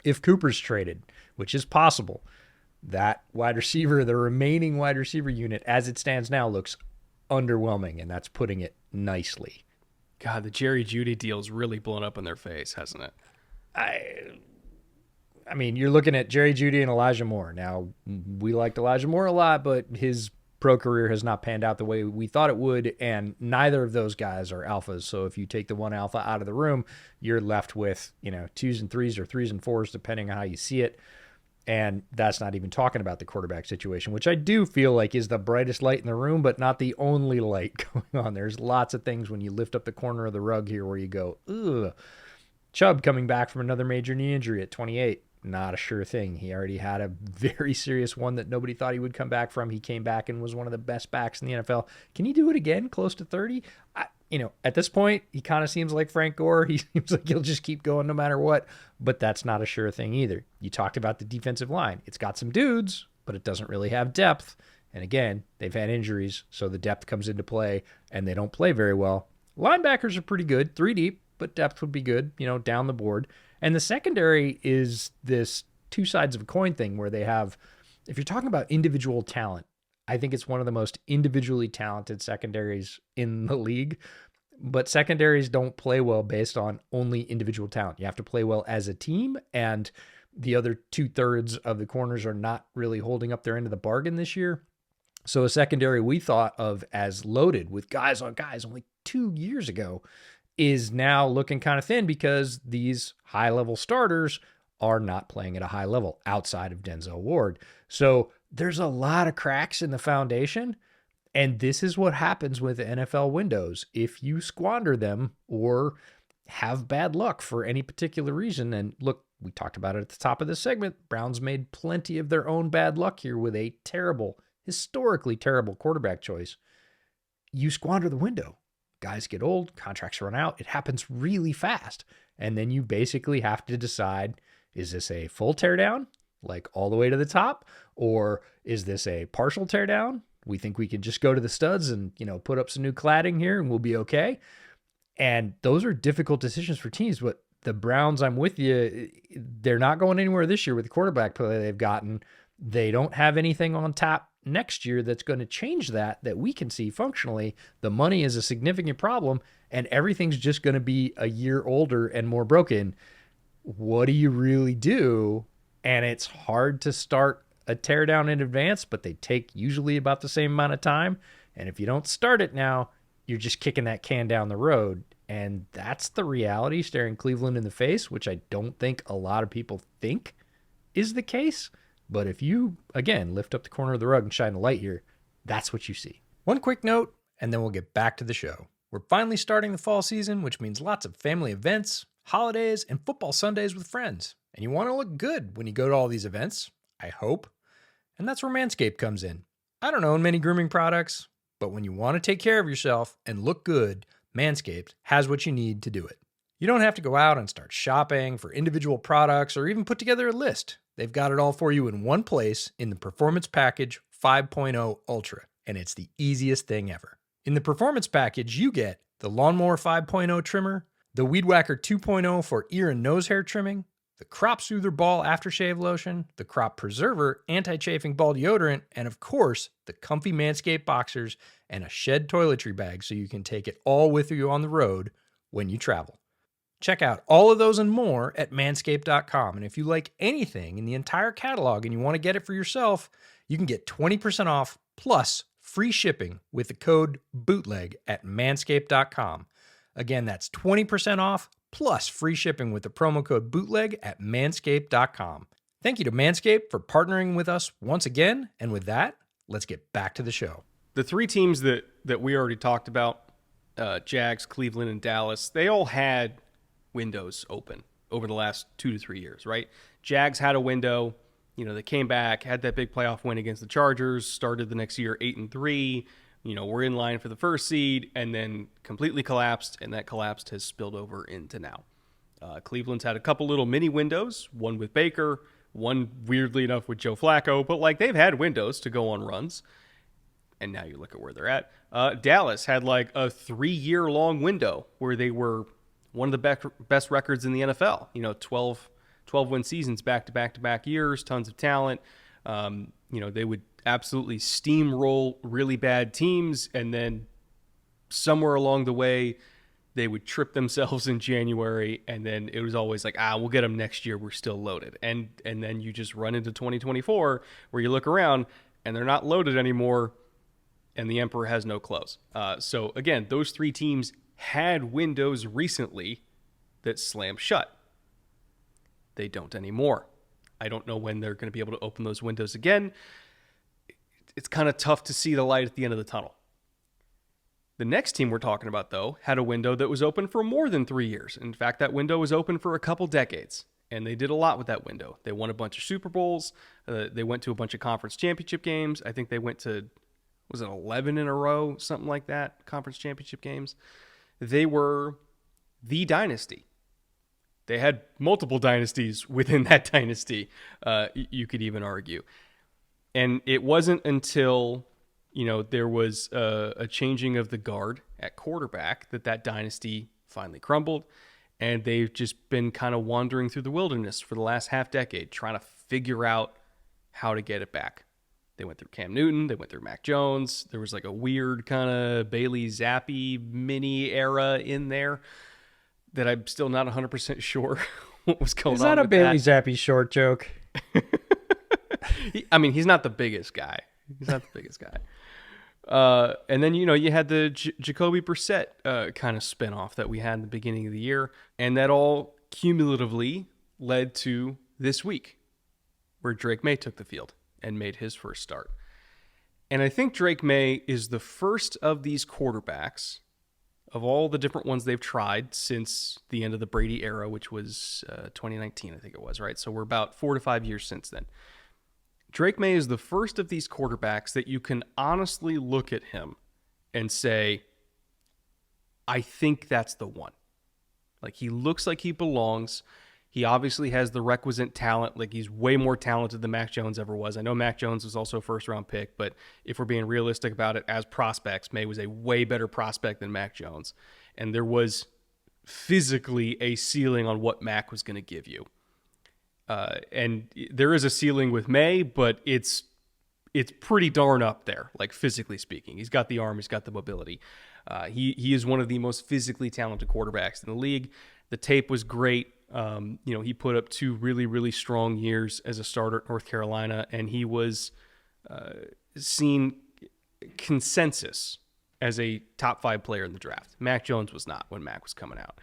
If Cooper's traded, which is possible, that wide receiver, the remaining wide receiver unit as it stands now, looks underwhelming, and that's putting it nicely. God, the Jerry Jeudy deal's really blown up in their face, hasn't it? I mean, you're looking at Jerry Jeudy and Elijah Moore. Now, we liked Elijah Moore a lot, but his pro career has not panned out the way we thought it would, and neither of those guys are alphas. So if you take the one alpha out of the room, you're left with, 2s and 3s or 3s and 4s, depending on how you see it. And that's not even talking about the quarterback situation, which I do feel like is the brightest light in the room, but not the only light going on. There's lots of things when you lift up the corner of the rug here where you go, ugh. Chubb coming back from another major knee injury at 28. Not a sure thing. He already had a very serious one that nobody thought he would come back from. He came back and was one of the best backs in the NFL. Can he do it again, close to 30? At this point, he kind of seems like Frank Gore. He seems like he'll just keep going no matter what, but that's not a sure thing either. You talked about the defensive line. It's got some dudes, but it doesn't really have depth. And again, they've had injuries, so the depth comes into play, and they don't play very well. Linebackers are pretty good, 3 deep, but depth would be good, down the board. And the secondary is this two sides of a coin thing where they have, if you're talking about individual talent, I think it's one of the most individually talented secondaries in the league. But secondaries don't play well based on only individual talent. You have to play well as a team, and the other 2/3 of the corners are not really holding up their end of the bargain this year. So a secondary we thought of as loaded with guys on guys only 2 years ago is now looking kind of thin because these high-level starters are not playing at a high level outside of Denzel Ward. So there's a lot of cracks in the foundation, and this is what happens with NFL windows. If you squander them or have bad luck for any particular reason, and look, we talked about it at the top of this segment, Browns made plenty of their own bad luck here with a terrible, historically terrible quarterback choice. You squander the window. Guys get old, contracts run out. It happens really fast. And then you basically have to decide, is this a full teardown, like all the way to the top? Or is this a partial teardown? We think we can just go to the studs and, put up some new cladding here and we'll be okay. And those are difficult decisions for teams. But the Browns, I'm with you, they're not going anywhere this year with the quarterback play they've gotten. They don't have anything on tap next year that's going to change that we can see functionally. The money is a significant problem, and everything's just going to be a year older and more broken. What do you really do? And it's hard to start a teardown in advance, but they take usually about the same amount of time. And if you don't start it now, you're just kicking that can down the road. And that's the reality staring Cleveland in the face, which I don't think a lot of people think is the case. But if you, again, lift up the corner of the rug and shine a light here, that's what you see. One quick note, and then we'll get back to the show. We're finally starting the fall season, which means lots of family events, holidays, and football Sundays with friends. And you want to look good when you go to all these events, I hope. And that's where Manscaped comes in. I don't own many grooming products, but when you want to take care of yourself and look good, Manscaped has what you need to do it. You don't have to go out and start shopping for individual products or even put together a list. They've got it all for you in one place in the Performance Package 5.0 Ultra, and it's the easiest thing ever. In the Performance Package, you get the Lawnmower 5.0 trimmer, the Weed Whacker 2.0 for ear and nose hair trimming, the Crop Soother Ball aftershave lotion, the Crop Preserver anti-chafing ball deodorant, and of course, the comfy Manscaped boxers and a Shed toiletry bag so you can take it all with you on the road when you travel. Check out all of those and more at manscaped.com. And if you like anything in the entire catalog and you want to get it for yourself, you can get 20% off plus free shipping with the code BOOTLEG at manscaped.com. Again, that's 20% off plus free shipping with the promo code BOOTLEG at manscaped.com. Thank you to Manscaped for partnering with us once again. And with that, let's get back to the show. The three teams that we already talked about, Jags, Cleveland, and Dallas, they all had windows open over the last 2 to 3 years, right? Jags had a window, they came back, had that big playoff win against the Chargers, started the next year 8-3, we're in line for the first seed, and then completely collapsed, and that collapse has spilled over into now. Cleveland's had a couple little mini windows, one with Baker, one weirdly enough with Joe Flacco, but they've had windows to go on runs, and now you look at where they're at. Dallas had a 3-year long window where they were one of the best records in the NFL. 12 win seasons back-to-back years, tons of talent. They would absolutely steamroll really bad teams, and then somewhere along the way, they would trip themselves in January, and then it was always like, we'll get them next year. We're still loaded. And then you just run into 2024 where you look around and they're not loaded anymore, and the Emperor has no clothes. So again, those three teams had windows recently that slammed shut. They don't anymore. I don't know when they're going to be able to open those windows again. It's kind of tough to see the light at the end of the tunnel. The next team we're talking about, though, had a window that was open for more than 3 years. In fact, that window was open for a couple decades, and they did a lot with that window. They won a bunch of Super Bowls. They went to a bunch of conference championship games. I think they went to, 11 in a row, something like that, conference championship games. They were the dynasty. They had multiple dynasties within that dynasty, you could even argue. And it wasn't until there was a changing of the guard at quarterback that dynasty finally crumbled. And they've just been kind of wandering through the wilderness for the last half decade, trying to figure out how to get it back. They went through Cam Newton. They went through Mac Jones. There was like a weird kind of Bailey Zappi mini era in there that I'm still not 100% sure what was going on. Is that a Bailey Zappi short joke? He's not the biggest guy. And then, you had the Jacoby Brissett kind of spinoff that we had in the beginning of the year. And that all cumulatively led to this week where Drake May took the field and made his first start. And I think Drake May is the first of these quarterbacks of all the different ones they've tried since the end of the Brady era, which was 2019, I think it was, right? So we're about 4 to 5 years since then. Drake May is the first of these quarterbacks that you can honestly look at him and say, I think that's the one. Like, he looks like he belongs. He obviously has the requisite talent. Like, he's way more talented than Mac Jones ever was. I know Mac Jones was also a first-round pick, but if we're being realistic about it, as prospects, May was a way better prospect than Mac Jones. And there was physically a ceiling on what Mac was going to give you. And there is a ceiling with May, but it's pretty darn up there, like physically speaking. He's got the arm, he's got the mobility. He is one of the most physically talented quarterbacks in the league. The tape was great. He put up 2 really, really strong years as a starter at North Carolina, and he was seen consensus as a top 5 player in the draft. Mac Jones was not when Mac was coming out.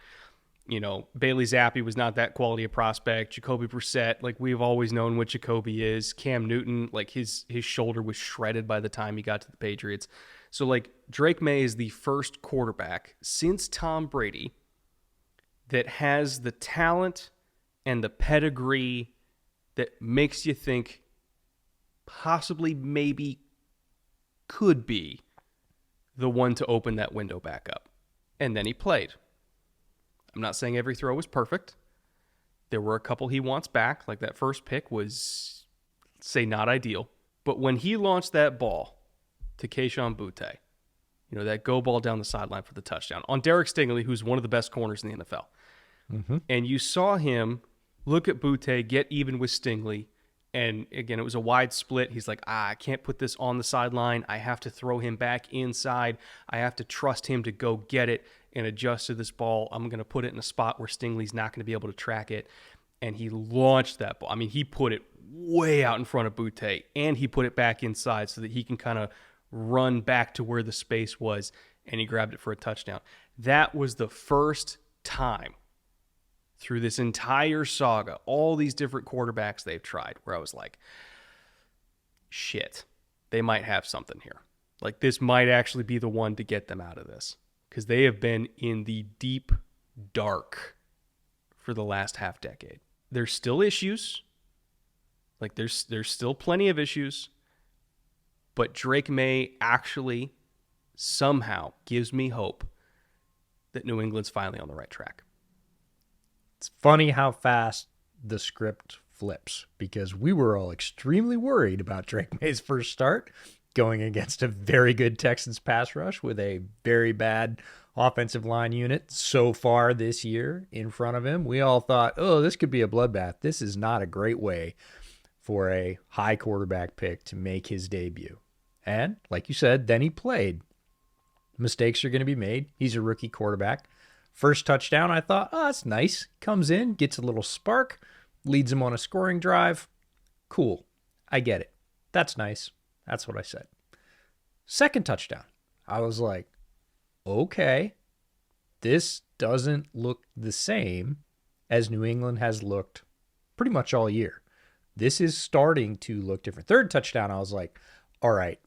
Bailey Zappi was not that quality of prospect. Jacoby Brissett, like, we've always known what Jacoby is. Cam Newton, like, his shoulder was shredded by the time he got to the Patriots. So, like, Drake May is the first quarterback since Tom Brady that has the talent and the pedigree that makes you think possibly, maybe, could be the one to open that window back up. And then he played. I'm not saying every throw was perfect. There were a couple he wants back, like that first pick was, say, not ideal. But when he launched that ball to Kayshon Boutte, that go ball down the sideline for the touchdown, on Derek Stingley, who's one of the best corners in the NFL, and you saw him look at Boutte, get even with Stingley, and again, it was a wide split. He's like, I can't put this on the sideline. I have to throw him back inside. I have to trust him to go get it and adjust to this ball. I'm going to put it in a spot where Stingley's not going to be able to track it. And he launched that ball. He put it way out in front of Boutte, and he put it back inside so that he can kind of run back to where the space was, and he grabbed it for a touchdown. That was the first time through this entire saga, all these different quarterbacks they've tried, where I was like, shit, they might have something here. Like, this might actually be the one to get them out of this. Because they have been in the deep dark for the last half decade. There's still issues. Like, there's still plenty of issues. But Drake May actually somehow gives me hope that New England's finally on the right track. It's funny how fast the script flips, because we were all extremely worried about Drake May's first start, going against a very good Texans pass rush with a very bad offensive line unit so far this year in front of him. We all thought, oh, this could be a bloodbath. This is not a great way for a high quarterback pick to make his debut. And like you said, then he played. Mistakes are going to be made. He's a rookie quarterback. First touchdown, I thought, oh, that's nice. Comes in, gets a little spark, leads him on a scoring drive. Cool. I get it. That's nice. That's what I said. Second touchdown, I was like, okay, this doesn't look the same as New England has looked pretty much all year. This is starting to look different. Third touchdown, I was like, all right,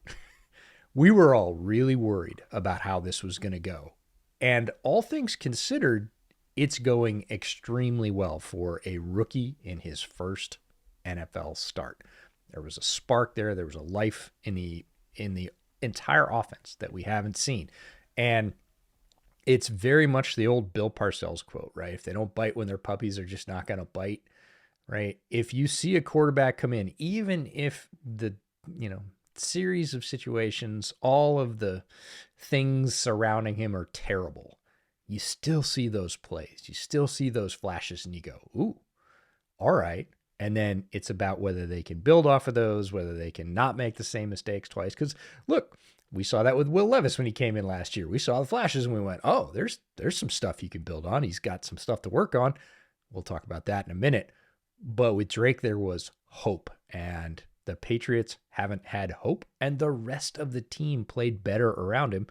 we were all really worried about how this was going to go. And all things considered, it's going extremely well for a rookie in his first NFL start. There was a spark there. There was a life in the entire offense that we haven't seen. And it's very much the old Bill Parcells quote, right? If they don't bite when they're puppies, they're just not going to bite, right? If you see a quarterback come in, even if the, series of situations, all of the things surrounding him are terrible, you still see those plays. You still see those flashes and you go, ooh, all right. And then it's about whether they can build off of those, whether they can not make the same mistakes twice. Because look, we saw that with Will Levis when he came in last year. We saw the flashes and we went, oh, there's some stuff you can build on. He's got some stuff to work on. We'll talk about that in a minute. But with Drake, there was hope. And the Patriots haven't had hope. And the rest of the team played better around him,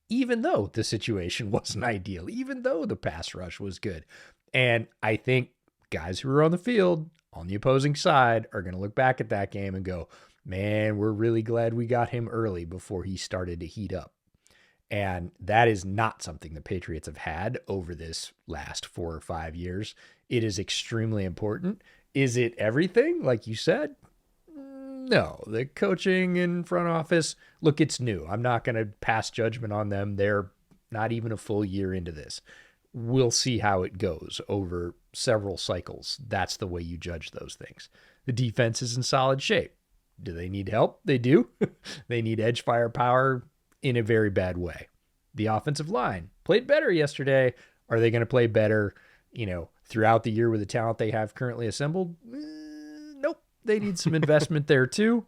even though the situation wasn't ideal, even though the pass rush was good. And I think guys who are on the field on the opposing side are going to look back at that game and go, man, we're really glad we got him early before he started to heat up. And that is not something the Patriots have had over this last 4 or 5 years. It is extremely important. Is it everything, like you said? No. The coaching and front office, look, it's new. I'm not going to pass judgment on them. They're not even a full year into this. We'll see how it goes over several cycles. That's the way you judge those things. The defense is in solid shape. Do they need help? They do. They need edge firepower in a very bad way. The offensive line played better yesterday. Are they going to play better, throughout the year with the talent they have currently assembled? Nope. They need some investment there too.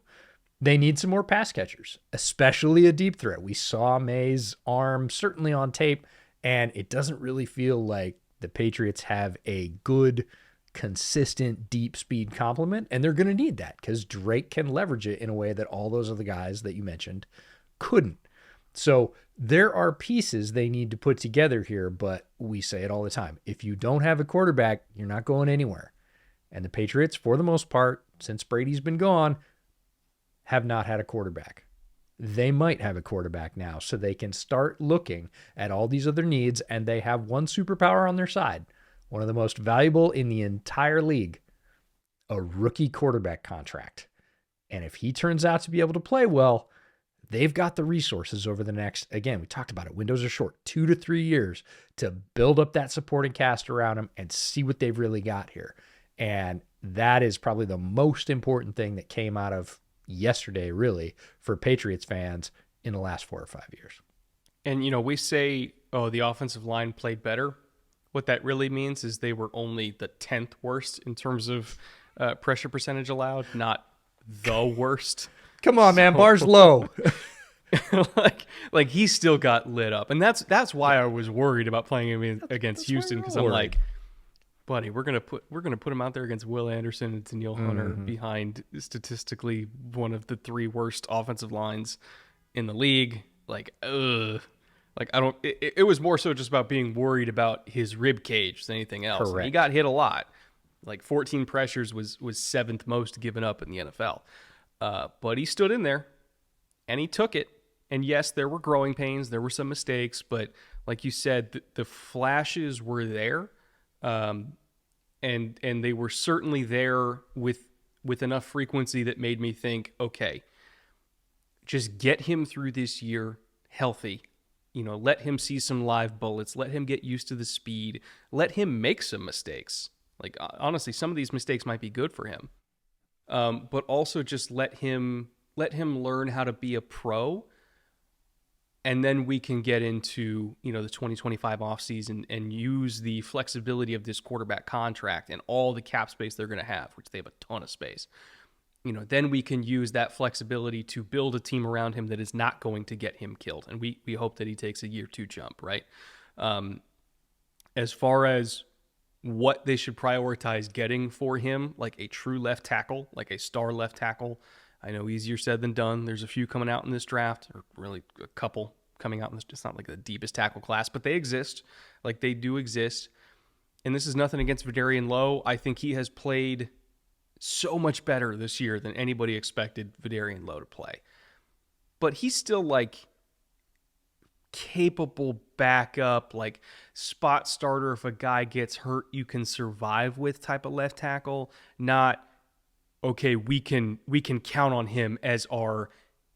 They need some more pass catchers, especially a deep threat. We saw May's arm certainly on tape, and it doesn't really feel like the Patriots have a good, consistent, deep speed complement, and they're going to need that because Drake can leverage it in a way that all those other guys that you mentioned couldn't. So there are pieces they need to put together here, but we say it all the time. If you don't have a quarterback, you're not going anywhere. And the Patriots, for the most part, since Brady's been gone, have not had a quarterback. They might have a quarterback now, so they can start looking at all these other needs, and they have one superpower on their side, one of the most valuable in the entire league, a rookie quarterback contract. And if he turns out to be able to play well, they've got the resources over the next, again, we talked about it, windows are short, 2 to 3 years to build up that supporting cast around him and see what they've really got here. And that is probably the most important thing that came out of yesterday, really, for Patriots fans in the last 4 or 5 years. And, we say, oh, the offensive line played better. What that really means is they were only the 10th worst in terms of pressure percentage allowed, not the worst. Come on, man, bar's low. like he still got lit up. And that's why I was worried about playing him against Houston, because I'm like, buddy, we're gonna put him out there against Will Anderson and Daniil Hunter behind statistically one of the 3 worst offensive lines in the league. Like, ugh. Like, I don't. It was more so just about being worried about his rib cage than anything else. Correct. He got hit a lot. Like 14 pressures was 7th most given up in the NFL. But he stood in there and he took it. And yes, there were growing pains. There were some mistakes, but like you said, the flashes were there. And they were certainly there with enough frequency that made me think, okay, just get him through this year healthy. Let him see some live bullets. Let him get used to the speed. Let him make some mistakes. Like, honestly, some of these mistakes might be good for him. But also just let him learn how to be a pro. And then we can get into, the 2025 offseason and use the flexibility of this quarterback contract and all the cap space they're going to have, which they have a ton of space, then we can use that flexibility to build a team around him that is not going to get him killed. And we hope that he takes a year 2 jump, right? As far as what they should prioritize getting for him, like a true left tackle, like a star left tackle, I know easier said than done. There's a few coming out in this draft, or really a couple coming out in this. It's not like the deepest tackle class, but they exist. Like, they do exist. And this is nothing against Vidarian Lowe. I think he has played so much better this year than anybody expected Vidarian Lowe to play. But he's still like capable backup, like spot starter if a guy gets hurt you can survive with type of left tackle, not okay, we can count on him as our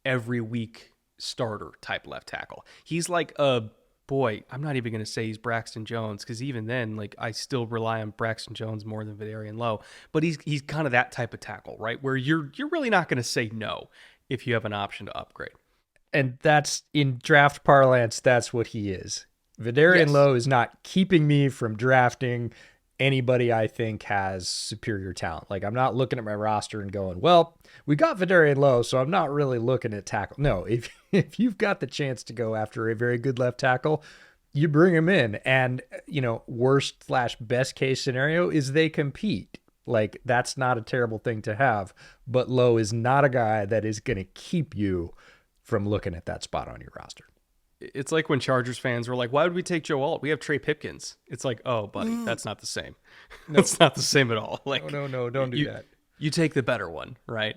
every week starter type left tackle. He's like a boy, I'm not even going to say he's Braxton Jones, because even then, like, I still rely on Braxton Jones more than Vidarian Lowe. But he's kind of that type of tackle, right? Where you're really not going to say no if you have an option to upgrade. And that's, in draft parlance, that's what he is. Vidarian Lowe is not keeping me from drafting anybody I think has superior talent. Like, I'm not looking at my roster and going, well, we got Vidarian Lowe, so I'm not really looking at tackle. No, if you've got the chance to go after a very good left tackle, you bring him in. And, worst/best case scenario is they compete. Like, that's not a terrible thing to have. But Lowe is not a guy that is going to keep you from looking at that spot on your roster. It's like when Chargers fans were like, why would we take Joe Alt? We have Trey Pipkins. It's like, oh, buddy, that's not the same. No. That's not the same at all. Like, no, don't do that. You take the better one, right?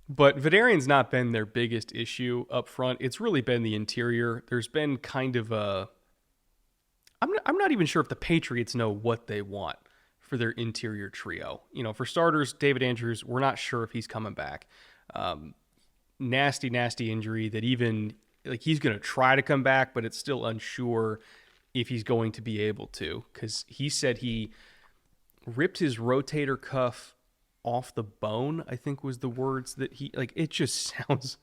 But Vidarian's not been their biggest issue up front. It's really been the interior. There's been kind of a... I'm not even sure if the Patriots know what they want for their interior trio. For starters, David Andrews, we're not sure if he's coming back. Nasty injury that even... like, he's going to try to come back, but it's still unsure if he's going to be able to, because he said he ripped his rotator cuff off the bone, I think was the words that he, like, it sounds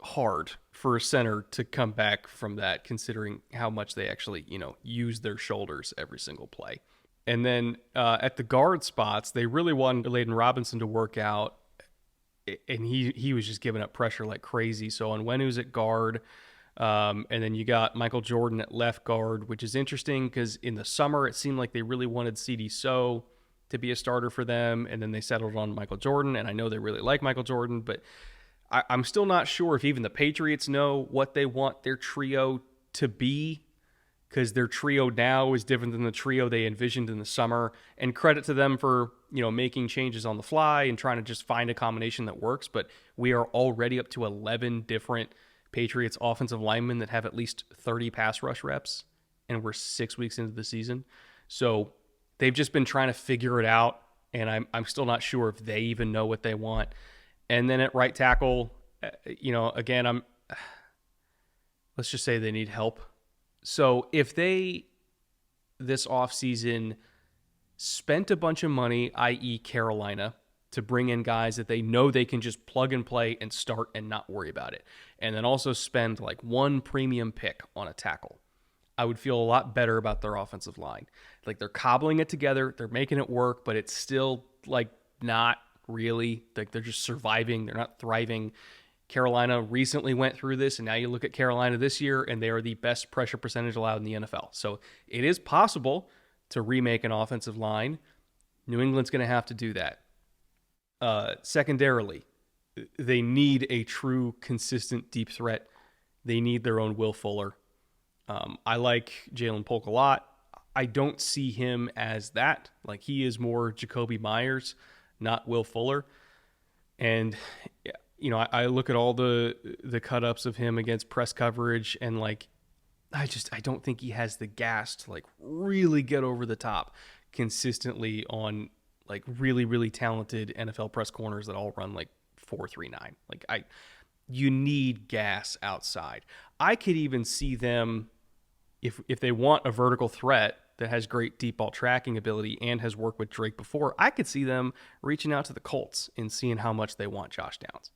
hard for a center to come back from that, considering how much they actually, use their shoulders every single play. And then at the guard spots, they really wanted Layden Robinson to work out, and he was just giving up pressure like crazy. So Onwenu's at guard, and then you got Michael Jordan at left guard, which is interesting because in the summer it seemed like they really wanted C.D. So to be a starter for them, and then they settled on Michael Jordan, and I know they really like Michael Jordan, but I'm still not sure if even the Patriots know what they want their trio to be, because their trio now is different than the trio they envisioned in the summer. And credit to them for, making changes on the fly and trying to just find a combination that works. But we are already up to 11 different Patriots offensive linemen that have at least 30 pass rush reps, and we're 6 weeks into the season. So they've just been trying to figure it out, and I'm still not sure if they even know what they want. And then at right tackle, again, let's just say they need help. So if they, this offseason, spent a bunch of money, i.e. Carolina, to bring in guys that they know they can just plug and play and start and not worry about it, and then also spend like one premium pick on a tackle, I would feel a lot better about their offensive line. Like, they're cobbling it together, they're making it work, but it's still like not really, like, they're just surviving, they're not thriving. Carolina recently went through this, and now you look at Carolina this year, and they are the best pressure percentage allowed in the NFL. So it is possible to remake an offensive line. New England's going to have to do that. Secondarily, they need a true, consistent deep threat. They need their own Will Fuller. I like Jalen Polk a lot. I don't see him as that. Like, he is more Jacoby Myers, not Will Fuller. And I look at all the cut-ups of him against press coverage, and like, I don't think he has the gas to like really get over the top consistently on like really, really talented NFL press corners that all run like 4.39. Like, you need gas outside. I could even see them, if they want a vertical threat that has great deep ball tracking ability and has worked with Drake before, I could see them reaching out to the Colts and seeing how much they want Josh Downs.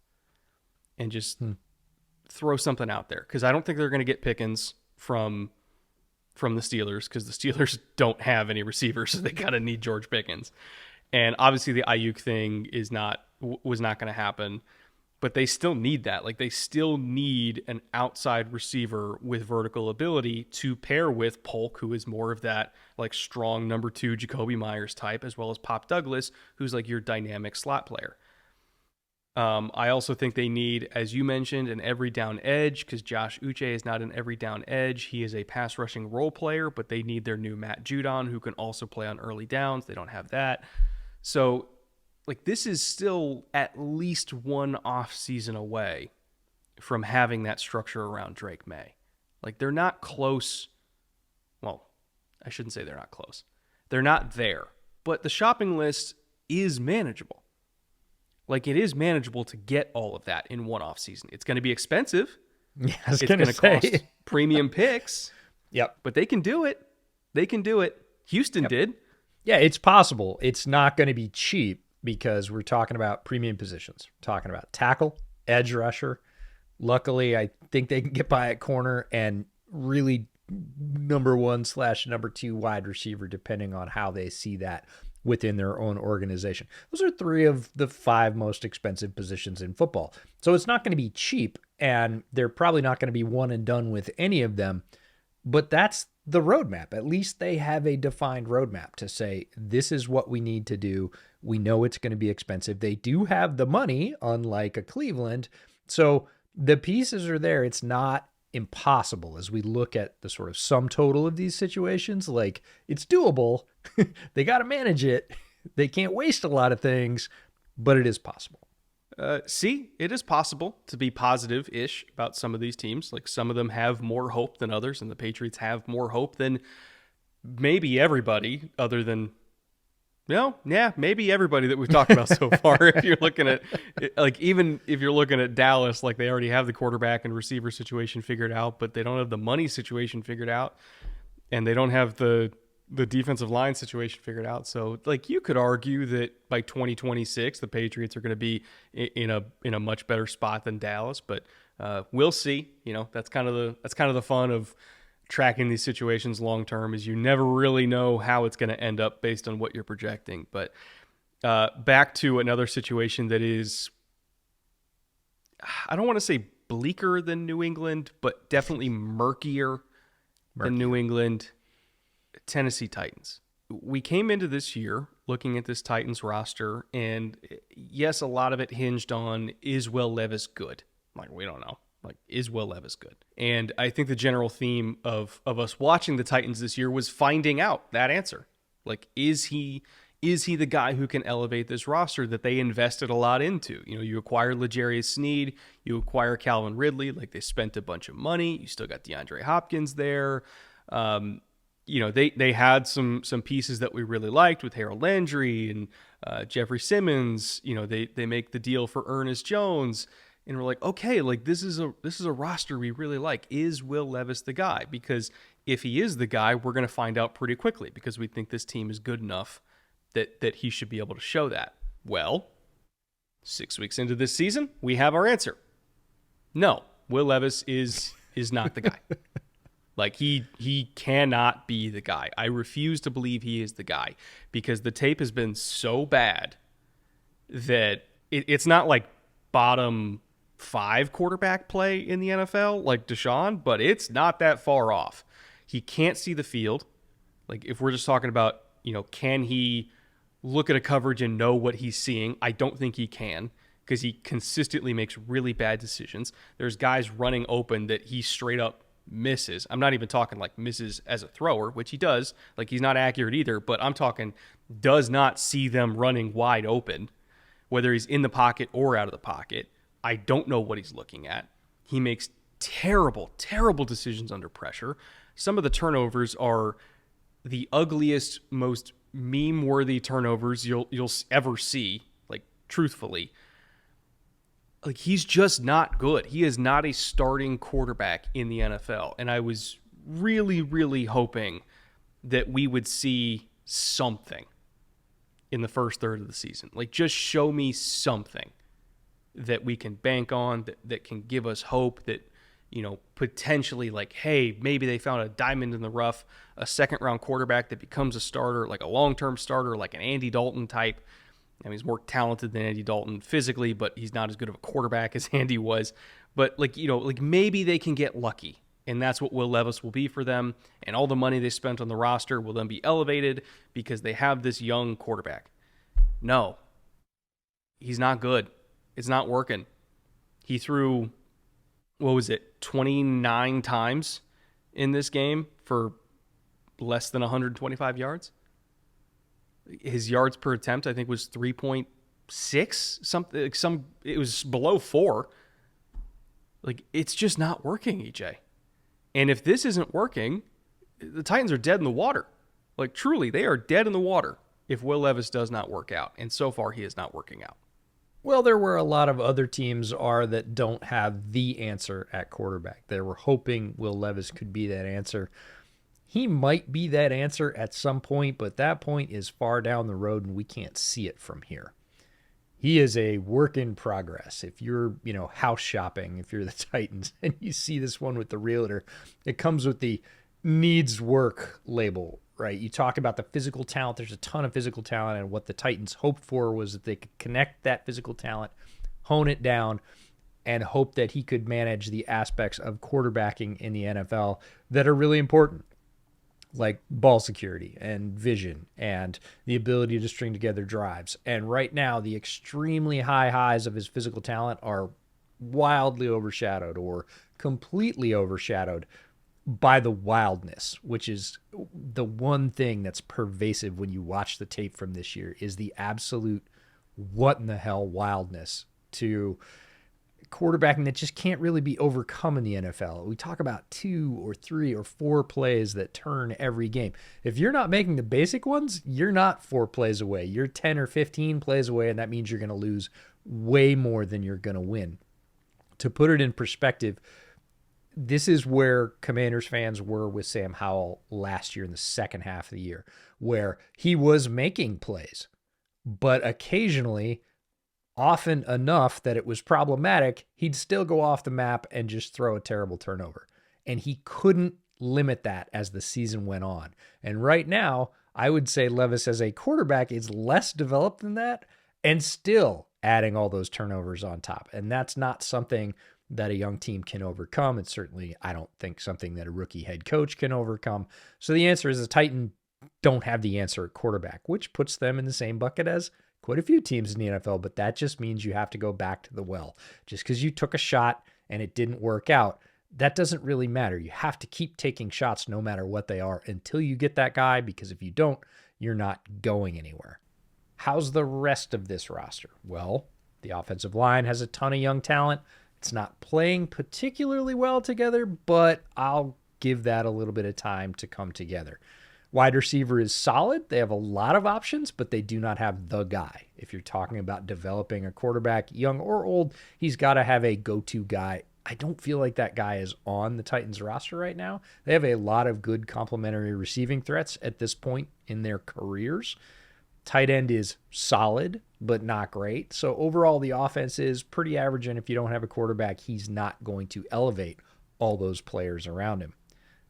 And just throw something out there, because I don't think they're going to get Pickens from the Steelers, because the Steelers don't have any receivers, so they got to need George Pickens. And obviously the Ayuk thing was not going to happen, but they still need that. Like, they still need an outside receiver with vertical ability to pair with Polk, who is more of that like strong number 2 Jacoby Myers type, as well as Pop Douglas, who's like your dynamic slot player. I also think they need, as you mentioned, an every down edge, because Josh Uche is not an every down edge. He is a pass rushing role player, but they need their new Matt Judon, who can also play on early downs. They don't have that. So, like, this is still at least one off season away from having that structure around Drake May. Like, they're not close. Well, I shouldn't say they're not close. They're not there, but the shopping list is manageable. Like, it is manageable to get all of that in one off season. It's going to be expensive. Yeah, It's going to cost premium picks. Yep. But they can do it. They can do it. Houston did. Yeah, it's possible. It's not going to be cheap because we're talking about premium positions. We're talking about tackle, edge rusher. Luckily, I think they can get by at corner and really number 1/number 2 wide receiver, depending on how they see that within their own organization. Those are 3 of the 5 most expensive positions in football. So it's not going to be cheap, and they're probably not going to be one and done with any of them. But that's the roadmap. At least they have a defined roadmap to say, this is what we need to do. We know it's going to be expensive. They do have the money, unlike a Cleveland. So the pieces are there. It's not impossible as we look at the sort of sum total of these situations. Like, it's doable. They got to manage it. They can't waste a lot of things, but it is possible. It is possible to be positive-ish about some of these teams. Like, some of them have more hope than others, and the Patriots have more hope than maybe everybody other than, maybe everybody that we've talked about so far. If you're looking at, like, even if you're looking at Dallas, like, they already have the quarterback and receiver situation figured out, but they don't have the money situation figured out, and they don't have the defensive line situation figured out. So, like, you could argue that by 2026, the Patriots are going to be in a much better spot than Dallas, but we'll see. That's kind of the fun of tracking these situations long term, is you never really know how it's going to end up based on what you're projecting. But back to another situation that is, I don't want to say bleaker than New England, but definitely murkier than New England. Tennessee Titans. We came into this year looking at this Titans roster, and yes, a lot of it hinged on, is Will Levis good? Like, we don't know. Like, is Will Levis good? And I think the general theme of us watching the Titans this year was finding out that answer. Like, is he the guy who can elevate this roster that they invested a lot into? You acquire L'Jarius Sneed, you acquire Calvin Ridley, like, they spent a bunch of money. You still got DeAndre Hopkins there. They had some pieces that we really liked with Harold Landry and Jeffrey Simmons. They make the deal for Ernest Jones, and we're like, okay, like, this is a roster we really like. Is Will Levis the guy? Because if he is the guy, we're going to find out pretty quickly, because we think this team is good enough that he should be able to show that. Well, 6 weeks into this season, we have our answer. No, Will Levis is not the guy. Like, he cannot be the guy. I refuse to believe he is the guy, because the tape has been so bad that it's not like bottom 5 quarterback play in the NFL like Deshaun, but it's not that far off. He can't see the field. Like, if we're just talking about, can he look at a coverage and know what he's seeing? I don't think he can, because he consistently makes really bad decisions. There's guys running open that he straight up misses. I'm not even talking like misses as a thrower, which he does. Like, he's not accurate either, but I'm talking does not see them running wide open, whether he's in the pocket or out of the pocket. I don't know what he's looking at. He makes terrible, terrible decisions under pressure. Some of the turnovers are the ugliest, most meme-worthy turnovers you'll ever see, like, truthfully. Like, he's just not good. He is not a starting quarterback in the NFL. And I was really, really hoping that we would see something in the first third of the season. Like, just show me something that we can bank on, that can give us hope, that potentially like, hey, maybe they found a diamond in the rough, a second round quarterback that becomes a starter, like a long-term starter, like an Andy Dalton type. I mean, he's more talented than Andy Dalton physically, but he's not as good of a quarterback as Andy was. But like maybe they can get lucky. And that's what Will Levis will be for them. And all the money they spent on the roster will then be elevated because they have this young quarterback. No, he's not good. It's not working. He threw, 29 times in this game for less than 125 yards. His yards per attempt, I think, was 3.6 something. It was below 4. Like, it's just not working, EJ. And if this isn't working, the Titans are dead in the water. Like, truly, they are dead in the water if Will Levis does not work out. And so far, he is not working out. Well, there were a lot of other teams that don't have the answer at quarterback. They were hoping Will Levis could be that answer. He might be that answer at some point, but that point is far down the road and we can't see it from here. He is a work in progress. If you're, house shopping, if you're the Titans and you see this one with the realtor, it comes with the needs work label, right? You talk about the physical talent. There's a ton of physical talent, and what the Titans hoped for was that they could connect that physical talent, hone it down, and hope that he could manage the aspects of quarterbacking in the NFL that are really important, like ball security and vision and the ability to string together drives. And right now, the extremely high highs of his physical talent are wildly overshadowed or completely overshadowed by the wildness, which is the one thing that's pervasive when you watch the tape from this year, is the absolute what in the hell wildness to quarterbacking that just can't really be overcome in the NFL. We talk about 2 or 3 or 4 plays that turn every game. If you're not making the basic ones, you're not 4 plays away. You're 10 or 15 plays away, and that means you're going to lose way more than you're going to win. To put it in perspective, this is where Commanders fans were with Sam Howell last year in the second half of the year, where he was making plays, but occasionally, often enough that it was problematic, he'd still go off the map and just throw a terrible turnover. And he couldn't limit that as the season went on. And right now, I would say Levis as a quarterback is less developed than that and still adding all those turnovers on top. And that's not something that a young team can overcome. It's certainly, I don't think, something that a rookie head coach can overcome. So the answer is the Titans don't have the answer at quarterback, which puts them in the same bucket as quite a few teams in the NFL, but that just means you have to go back to the well. Just because you took a shot and it didn't work out, that doesn't really matter. You have to keep taking shots no matter what they are until you get that guy, because if you don't, you're not going anywhere. How's the rest of this roster? Well, the offensive line has a ton of young talent. It's not playing particularly well together, but I'll give that a little bit of time to come together. Wide receiver is solid. They have a lot of options, but they do not have the guy. If you're talking about developing a quarterback, young or old, he's got to have a go-to guy. I don't feel like that guy is on the Titans roster right now. They have a lot of good complementary receiving threats at this point in their careers. Tight end is solid, but not great. So overall, the offense is pretty average, and if you don't have a quarterback, he's not going to elevate all those players around him.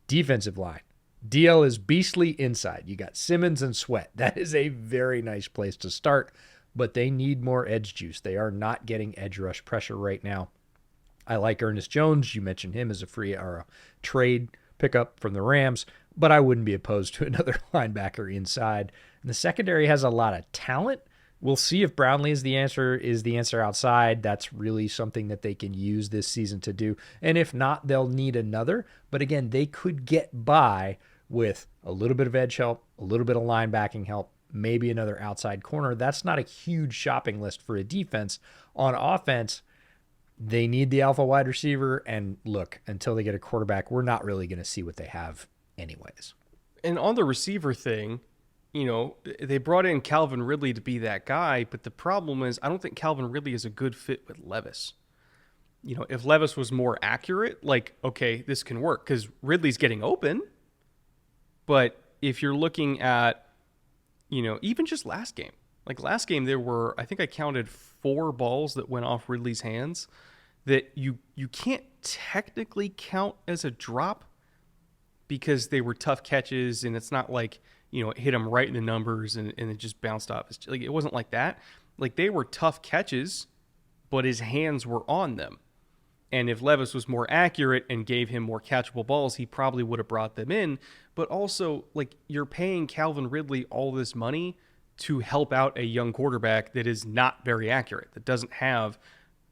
Defensive line. DL is beastly inside. You got Simmons and Sweat. That is a very nice place to start, but they need more edge juice. They are not getting edge rush pressure right now. I like Ernest Jones. You mentioned him as a free or a trade pickup from the Rams, but I wouldn't be opposed to another linebacker inside. And the secondary has a lot of talent. We'll see if Brownlee is the answer outside. That's really something that they can use this season to do. And if not, they'll need another. But again, they could get by with a little bit of edge help, a little bit of linebacking help, maybe another outside corner. That's not a huge shopping list for a defense. On offense, they need the alpha wide receiver. And look, until they get a quarterback, we're not really going to see what they have anyways. And on the receiver thing, they brought in Calvin Ridley to be that guy, but the problem is I don't think Calvin Ridley is a good fit with Levis. If Levis was more accurate, like, okay, this can work because Ridley's getting open. But if you're looking at, even just last game, there were, I think I counted 4 balls that went off Ridley's hands that you can't technically count as a drop because they were tough catches, and it's not like, it hit him right in the numbers and it just bounced off. Like, it wasn't like that. Like, they were tough catches, but his hands were on them. And if Levis was more accurate and gave him more catchable balls, he probably would have brought them in. But also, like, you're paying Calvin Ridley all this money to help out a young quarterback that is not very accurate, that doesn't have,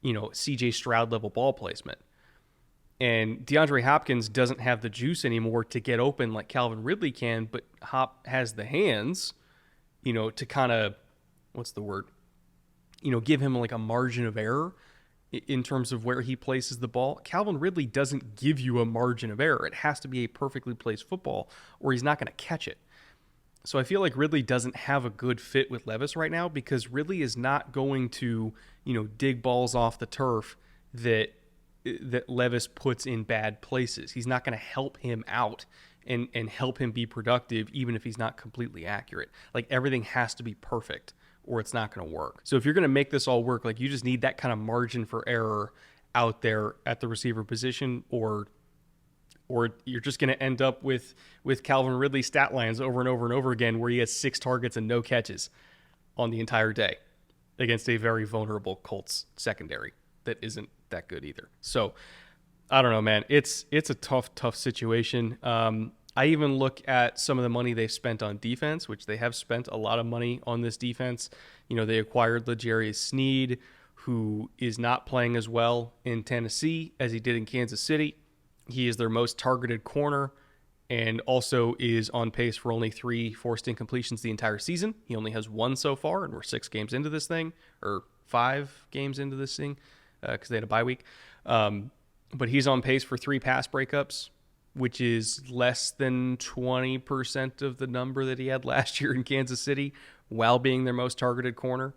CJ Stroud level ball placement. And DeAndre Hopkins doesn't have the juice anymore to get open like Calvin Ridley can, but Hop has the hands, to kind of, what's the word? Give him like a margin of error in terms of where he places the ball. Calvin Ridley doesn't give you a margin of error. It has to be a perfectly placed football or he's not going to catch it. So I feel like Ridley doesn't have a good fit with Levis right now because Ridley is not going to, dig balls off the turf that Levis puts in bad places. He's not going to help him out and help him be productive even if he's not completely accurate. Like, everything has to be perfect or it's not going to work. So if you're going to make this all work, like, you just need that kind of margin for error out there at the receiver position, or you're just going to end up with Calvin Ridley stat lines over and over and over again where he has 6 targets and no catches on the entire day against a very vulnerable Colts secondary that isn't that good either. So I don't know, man. It's a tough situation. I even look at some of the money they've spent on defense, which they have spent a lot of money on this defense. They acquired L'Jarius Sneed, who is not playing as well in Tennessee as he did in Kansas City. He is their most targeted corner and also is on pace for only 3 forced incompletions the entire season. He only has 1 so far, and we're 6 games into this thing, or 5 games into this thing, because they had a bye week. But he's on pace for 3 pass breakups, which is less than 20% of the number that he had last year in Kansas City, while being their most targeted corner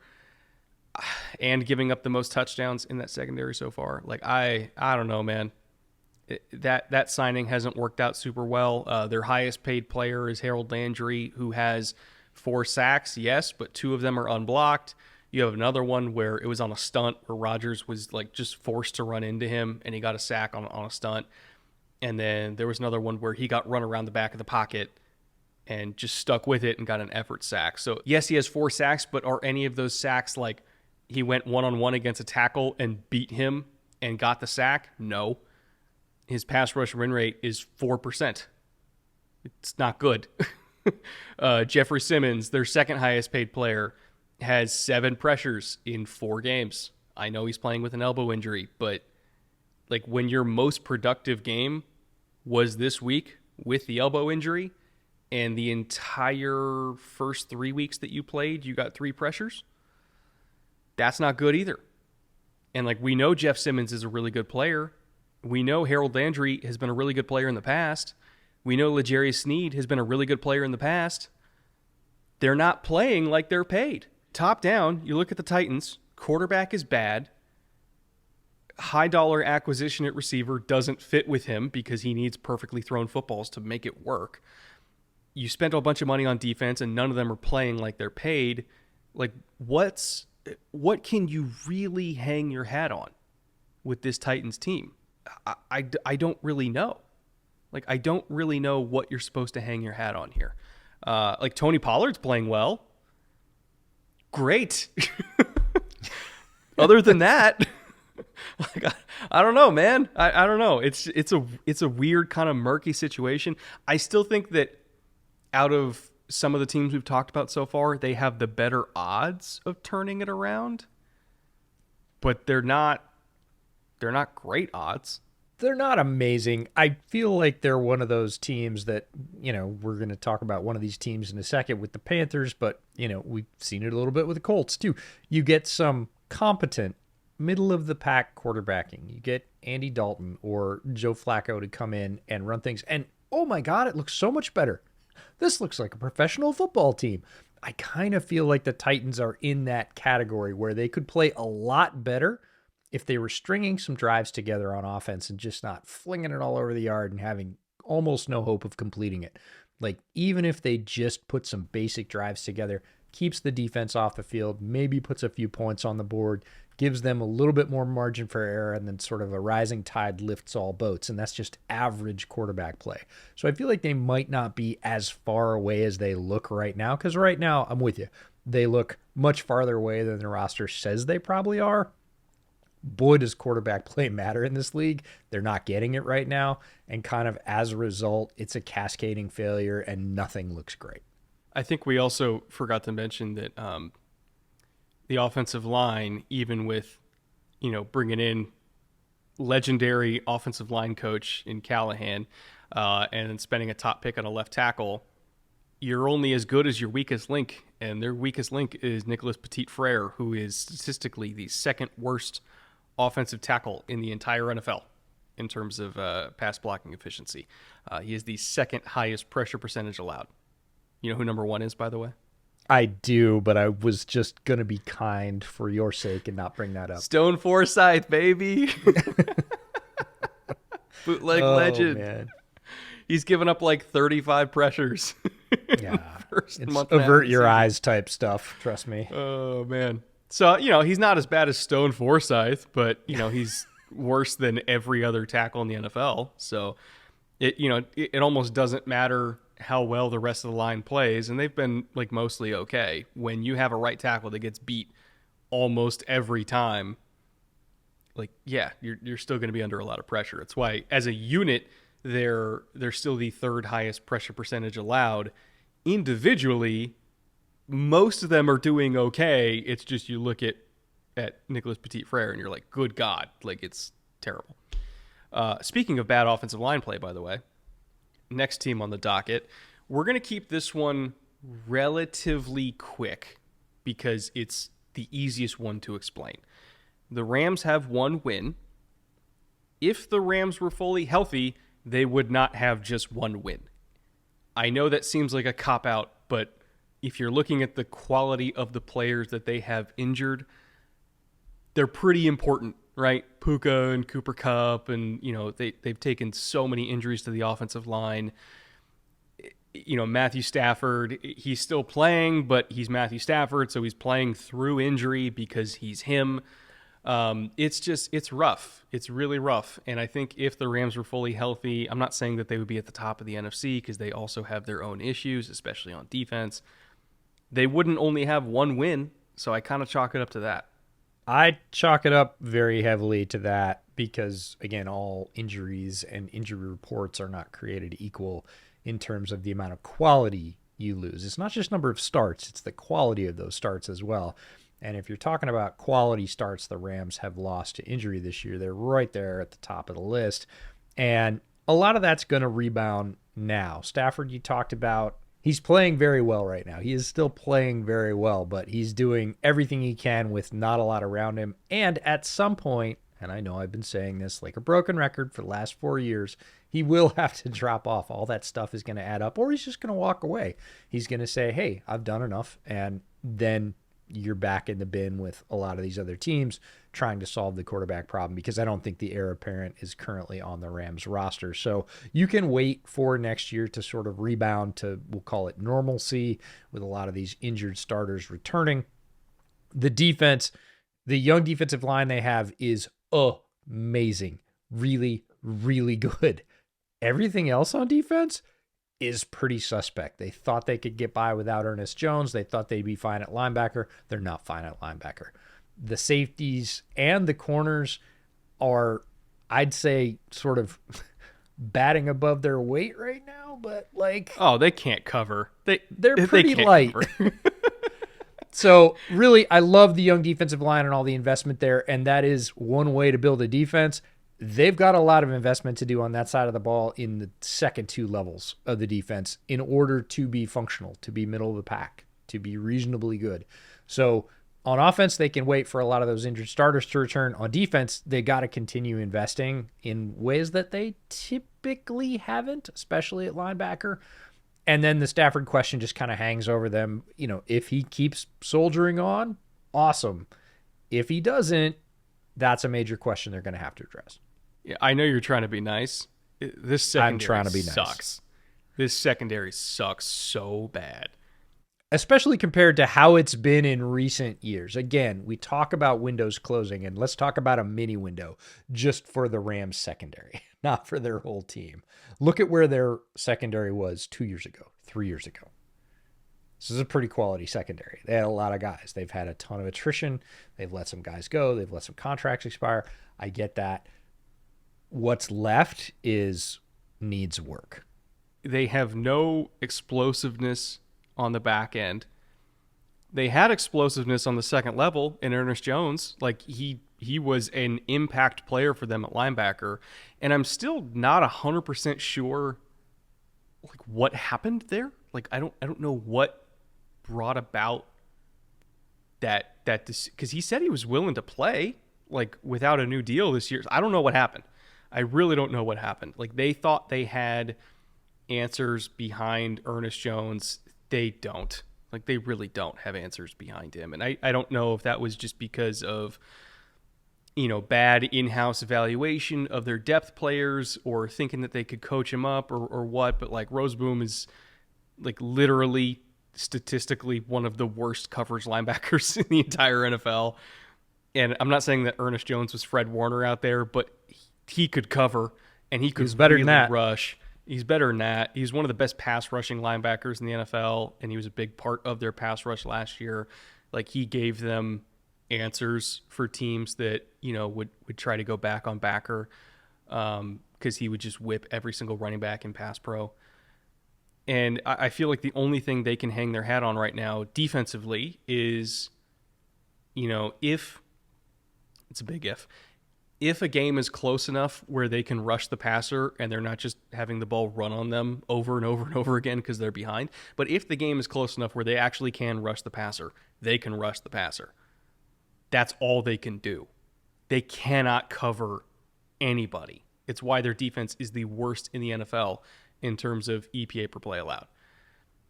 and giving up the most touchdowns in that secondary so far. Like, I don't know, man. That signing hasn't worked out super well. Their highest paid player is Harold Landry, who has 4 sacks, yes, but 2 of them are unblocked. You have another one where it was on a stunt where Rodgers was like just forced to run into him and he got a sack on a stunt. And then there was another one where he got run around the back of the pocket and just stuck with it and got an effort sack. So yes, he has 4 sacks, but are any of those sacks like he went one-on-one against a tackle and beat him and got the sack? No. His pass rush win rate is 4%. It's not good. Jeffrey Simmons, their second highest paid player, has 7 pressures in 4 games. I know he's playing with an elbow injury, but like, when your most productive game was this week with the elbow injury and the entire first 3 weeks that you played, you got 3 pressures, that's not good either. And like, we know Jeff Simmons is a really good player. We know Harold Landry has been a really good player in the past. We know L'Jarius Sneed has been a really good player in the past. They're not playing like they're paid. Top down, you look at the Titans, quarterback is bad. High dollar acquisition at receiver doesn't fit with him because he needs perfectly thrown footballs to make it work. You spent a bunch of money on defense and none of them are playing like they're paid. Like, what can you really hang your hat on with this Titans team? I don't really know. Like, I don't really know what you're supposed to hang your hat on here. Like, Tony Pollard's playing well. Great. Other than that, like, I don't know, man. I don't know. It's a weird kind of murky situation. I still think that out of some of the teams we've talked about so far, they have the better odds of turning it around. But they're not great odds. They're not amazing. I feel like they're one of those teams that, we're going to talk about one of these teams in a second with the Panthers, but, we've seen it a little bit with the Colts too. You get some competent middle-of-the-pack quarterbacking. You get Andy Dalton or Joe Flacco to come in and run things. And, oh my God, it looks so much better. This looks like a professional football team. I kind of feel like the Titans are in that category where they could play a lot better if they were stringing some drives together on offense and just not flinging it all over the yard and having almost no hope of completing it. Like, even if they just put some basic drives together, keeps the defense off the field, maybe puts a few points on the board, gives them a little bit more margin for error, and then sort of a rising tide lifts all boats, and that's just average quarterback play. So I feel like they might not be as far away as they look right now, because right now, I'm with you, they look much farther away than the roster says they probably are. Boy, does quarterback play matter in this league. They're not getting it right now, and kind of as a result, it's a cascading failure, and nothing looks great. I think we also forgot to mention that the offensive line, even with, bringing in legendary offensive line coach in Callahan and then spending a top pick on a left tackle, you're only as good as your weakest link, and their weakest link is Nicholas Petit-Frere, who is statistically the second worst offensive tackle in the entire NFL in terms of pass blocking efficiency. He is the second highest pressure percentage allowed. You know who number one is, by the way? I do, but I was just going to be kind for your sake and not bring that up. Stone Forsythe, baby. Bootleg legend. Man. He's given up like 35 pressures. Yeah. It's avert your eyes type stuff, trust me. Oh, man. So, he's not as bad as Stone Forsythe, but, he's worse than every other tackle in the NFL. So, it almost doesn't matter how well the rest of the line plays, and they've been like mostly okay. When you have a right tackle that gets beat almost every time, like, yeah, you're still going to be under a lot of pressure. It's why as a unit they're still the third highest pressure percentage allowed. Individually, most of them are doing okay. It's just you look at Nicholas Petit-Frere and you're like, good God, like, it's terrible. Speaking of bad offensive line play, by the way, next team on the docket, we're going to keep this one relatively quick because it's the easiest one to explain. The Rams have one win. If the Rams were fully healthy, they would not have just one win. I know that seems like a cop-out, but if you're looking at the quality of the players that they have injured, they're pretty important, right? Puka and Cooper Kupp, and they've taken so many injuries to the offensive line. Matthew Stafford, he's still playing, but he's Matthew Stafford, so he's playing through injury because he's him. It's rough. It's really rough. And I think if the Rams were fully healthy, I'm not saying that they would be at the top of the NFC because they also have their own issues, especially on defense. They wouldn't only have one win, so I kind of chalk it up to that. I chalk it up very heavily to that because, again, all injuries and injury reports are not created equal in terms of the amount of quality you lose. It's not just number of starts, it's the quality of those starts as well. And if you're talking about quality starts the Rams have lost to injury this year, they're right there at the top of the list. And a lot of that's going to rebound now. Stafford, you talked about, he's playing very well right now. He is still playing very well, but he's doing everything he can with not a lot around him. And at some point, and I know I've been saying this like a broken record for the last 4 years, he will have to drop off. All that stuff is going to add up, or he's just going to walk away. He's going to say, hey, I've done enough. And then you're back in the bin with a lot of these other teams trying to solve the quarterback problem, because I don't think the heir apparent is currently on the Rams roster. So you can wait for next year to sort of rebound to, we'll call it normalcy, with a lot of these injured starters returning. The defense, the young defensive line they have is amazing. Really, really good. Everything else on defense is pretty suspect. They thought they could get by without Ernest Jones. They thought they'd be fine at linebacker. They're not fine at linebacker. The safeties and the corners are, I'd say, sort of batting above their weight right now, but like... Oh, they can't cover. They're pretty light. So really, I love the young defensive line and all the investment there, and that is one way to build a defense. They've got a lot of investment to do on that side of the ball in the second two levels of the defense in order to be functional, to be middle of the pack, to be reasonably good. So on offense, they can wait for a lot of those injured starters to return. On defense, they got to continue investing in ways that they typically haven't, especially at linebacker. And then the Stafford question just kind of hangs over them. If he keeps soldiering on, awesome. If he doesn't, that's a major question they're going to have to address. Yeah, I know you're trying to be nice. This secondary I'm trying to be sucks. nice. This secondary sucks so bad. especially compared to how it's been in recent years. Again, we talk about windows closing, and let's talk about a mini window just for the Rams secondary, not for their whole team. Look at where their secondary was 2 years ago, 3 years ago. This is a pretty quality secondary. They had a lot of guys. They've had a ton of attrition. They've let some guys go. They've let some contracts expire. I get that. What's left needs work. They have no explosiveness on the back end. They had explosiveness on the second level in Ernest Jones. Like he was an impact player for them at linebacker, and I'm still not 100% sure like what happened there. Like I don't know what brought about that because he said he was willing to play like without a new deal this year. I don't know what happened. I really don't know what happened. Like they thought they had answers behind Ernest Jones. They don't. Like they really don't have answers behind him. And I don't know if that was just because of, bad in-house evaluation of their depth players or thinking that they could coach him up or what. But like Roseboom is like literally statistically one of the worst coverage linebackers in the entire NFL. And I'm not saying that Ernest Jones was Fred Warner out there, but he could cover and he could better really than that. rush. He's better than that. He's one of the best pass rushing linebackers in the NFL, and he was a big part of their pass rush last year. Like he gave them answers for teams that, would try to go back on backer because he would just whip every single running back in pass pro. And I feel like the only thing they can hang their hat on right now defensively is, if it's a big if a game is close enough where they can rush the passer and they're not just having the ball run on them over and over and over again because they're behind, but if the game is close enough where they actually can rush the passer, they can rush the passer. That's all they can do. They cannot cover anybody. It's why their defense is the worst in the NFL in terms of EPA per play allowed.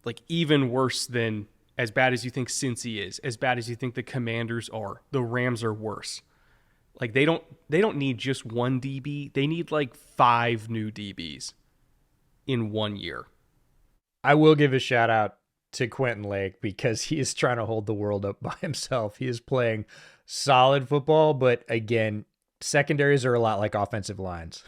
Like even worse than as bad as you think Cincy is, as bad as you think the Commanders are, the Rams are worse. Like they don't need just one DB. They need like 5 new DBs in 1 year. I will give a shout out to Quentin Lake because he is trying to hold the world up by himself. He is playing solid football, but again, secondaries are a lot like offensive lines.